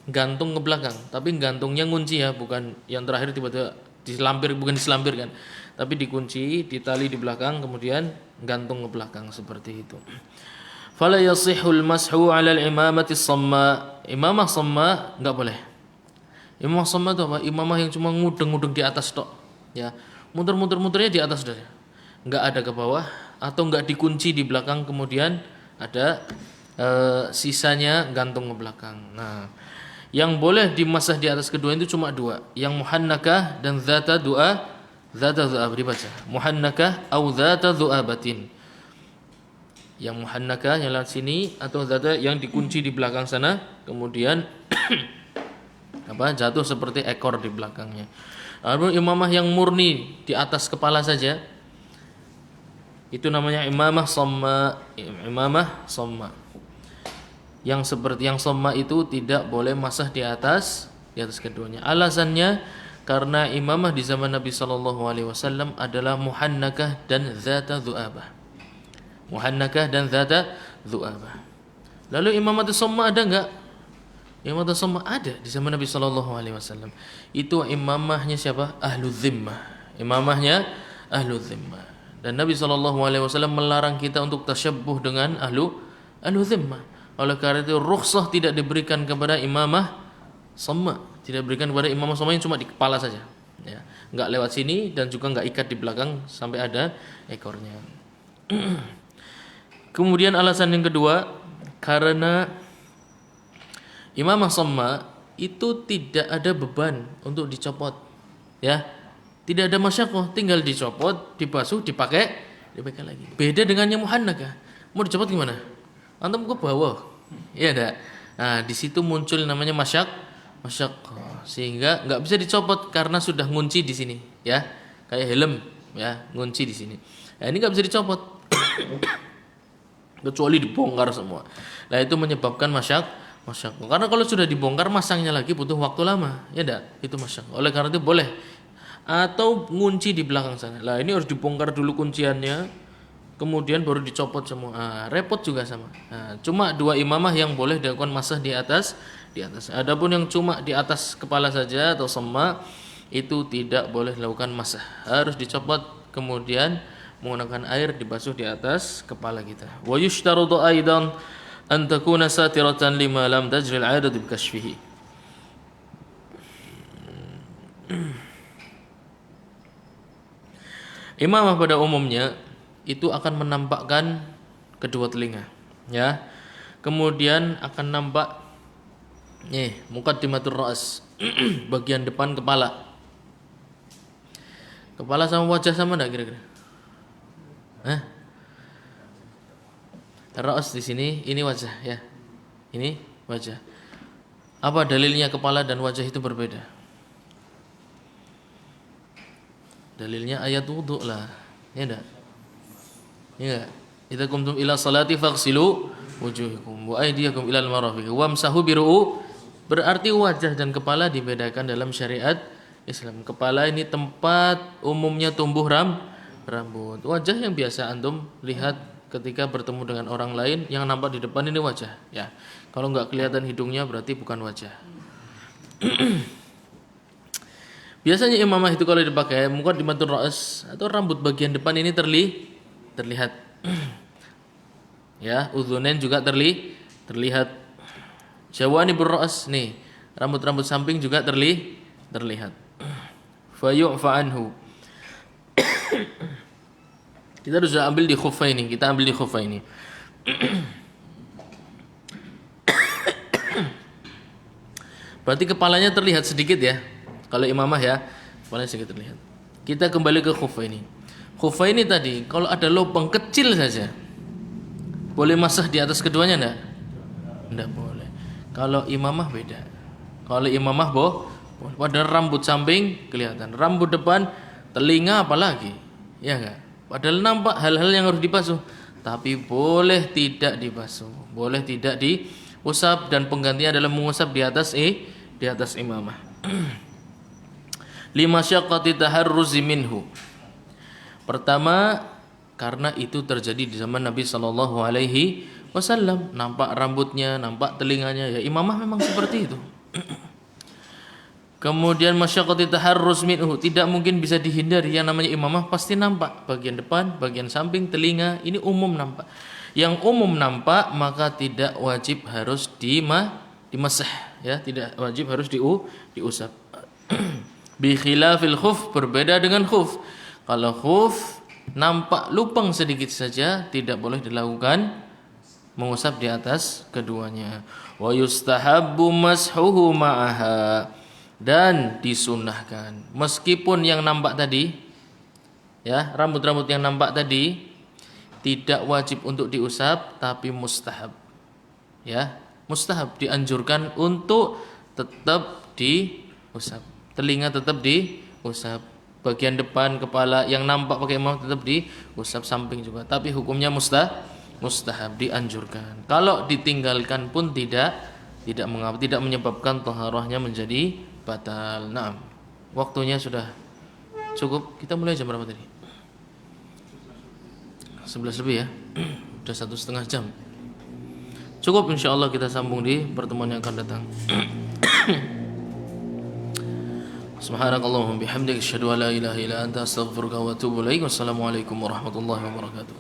gantung ke belakang, tapi gantungnya ngunci ya, bukan yang terakhir tiba-tiba diselampir, bukan diselampir kan, tapi dikunci, ditali di belakang, kemudian gantung ke belakang seperti itu. Fala yasihul mashu 'ala al-imamati as-samma. Imamah samma enggak boleh. Imamah samma itu apa? Imamah yang cuma ngudeng-ngudeng di atas tok, ya. Muter-muternya di atas saja. Enggak ada ke bawah atau enggak dikunci di belakang kemudian ada sisanya gantung ke belakang. Nah, yang boleh dimasah di atas kedua itu cuma dua, yang muhannakah dan dzata du'ab dibaca. Muhannakah atau dzata du'abatin. Yang muhannakah yang lewat sini atau dzata yang dikunci di belakang sana kemudian jatuh seperti ekor di belakangnya. Lalu imamah yang murni di atas kepala saja itu namanya imamah somma. Yang seperti yang somma itu tidak boleh masah di atas keduanya. Alasannya karena imamah di zaman Nabi sallallahu alaihi wasallam adalah muhannakah dan dzata dzu'abah. Lalu imamah somma ada enggak? Imamah somma ada di zaman Nabi sallallahu alaihi wasallam. Itu imamahnya siapa? Ahlul zimmah. Imamahnya ahlul zimmah. Dan Nabi SAW melarang kita untuk tasyabbuh dengan ahlu zimmah. Oleh karena itu rukhsah tidak diberikan kepada imamah samma, tidak diberikan kepada imamah samma yang cuma di kepala saja. Ya, nggak lewat sini dan juga nggak ikat di belakang sampai ada ekornya. Kemudian alasan yang kedua, karena imamah shamma itu tidak ada beban untuk dicopot, ya, tidak ada masyakoh, tinggal dicopot, dibasuh, dipakai lagi. Beda dengan yang muhannakah, mau dicopot gimana? Antum ke bawah, ya enggak. Nah, di situ muncul namanya masyakoh, sehingga nggak bisa dicopot karena sudah ngunci di sini, ya, kayak helm, ya, ngunci di sini. Nah, ini nggak bisa dicopot, kecuali dibongkar semua. Nah, itu menyebabkan masyakoh. Karena kalau sudah dibongkar masangnya lagi butuh waktu lama, ya enggak? Itu masyakoh. Oleh karena itu boleh atau ngunci di belakang sana. Lah, ini harus dibongkar dulu kunciannya, kemudian baru dicopot semua. Repot juga sama. Cuma dua imamah yang boleh dilakukan masah di atas. Adapun yang cuma di atas kepala saja atau shamma itu tidak boleh dilakukan masah. Harus dicopot kemudian menggunakan air dibasuh di atas kepala kita. Wa yushtaratu aidan an takuna satiratan lima lam tajri al-'adatu bi kashfihi. Imamah pada umumnya itu akan menampakkan kedua telinga, ya. Kemudian akan nampak muqaddimatur ra's, bagian depan kepala. Kepala sama wajah sama enggak kira-kira? Ra's di sini, ini wajah, ya. Ini wajah. Apa dalilnya kepala dan wajah itu berbeda? Dalilnya ayat wudu lah, ya enggak? Ya, idza qumtum ila salati faghsilu wujuhakum wa aydiyakum ilal marafiq wamsahu biru'u, berarti wajah dan kepala dibedakan dalam syariat Islam. Kepala ini tempat umumnya tumbuh rambut. Wajah yang biasa antum lihat ketika bertemu dengan orang lain, yang nampak di depan ini wajah, ya. Kalau enggak kelihatan hidungnya berarti bukan wajah. Biasanya imamah itu kalau dipakai muqaddimatur ra's atau rambut bagian depan ini terlihat. Ya, udhunain juga terlihat. Jawanibur ra's nih, rambut-rambut samping juga terlihat. Fa yu'fa anhu. Kita harus ambil di khuffaini, Berarti kepalanya terlihat sedikit ya. Kalau imamah ya, kepalanya sedikit terlihat. Kita kembali ke khuffaini. Khuffaini tadi, kalau ada lubang kecil saja, boleh masah di atas keduanya enggak? Enggak boleh. Kalau imamah beda. Kalau imamah boleh. Padahal rambut samping kelihatan, rambut depan, telinga apalagi, ya enggak? Padahal nampak hal-hal yang harus dibasuh, tapi boleh tidak dibasuh, boleh tidak diusap, dan penggantinya adalah mengusap di atas imamah. Lima syaqqati taharruzi minhu. Pertama, karena itu terjadi di zaman Nabi sallallahu alaihi wasallam, nampak rambutnya, nampak telinganya, ya imamah memang seperti itu. Kemudian masyaqqati taharruz minhu, tidak mungkin bisa dihindari, yang namanya imamah pasti nampak bagian depan, bagian samping, telinga, ini umum nampak. Yang umum nampak maka tidak wajib harus dimasah, ya, tidak wajib harus diusap. Bi khilafil khuf, berbeda dengan khuf. Kalau khuf nampak lubang sedikit saja, tidak boleh dilakukan mengusap di atas keduanya. Wa yustahabbu mashuhu ma'aha, dan disunahkan meskipun yang nampak tadi, ya, rambut-rambut yang nampak tadi tidak wajib untuk diusap, tapi mustahab, ya, mustahab, dianjurkan untuk tetap diusap. Telinga tetap diusap, bagian depan kepala yang nampak pakai imam tetap diusap, samping juga, tapi hukumnya mustahab, dianjurkan. Kalau ditinggalkan pun tidak mengapa, tidak menyebabkan taharahnya menjadi batal. Naam. Waktunya sudah cukup. Kita mulai jam berapa tadi? 11 lebih ya. Sudah 1,5 jam. Cukup, insyaallah kita sambung di pertemuan yang akan datang. Subhanakallahumma bihamdika asyhadu an la ilaha illa anta astaghfiruka wa atubu ilaik. Wassalamualaikum warahmatullahi wabarakatuh.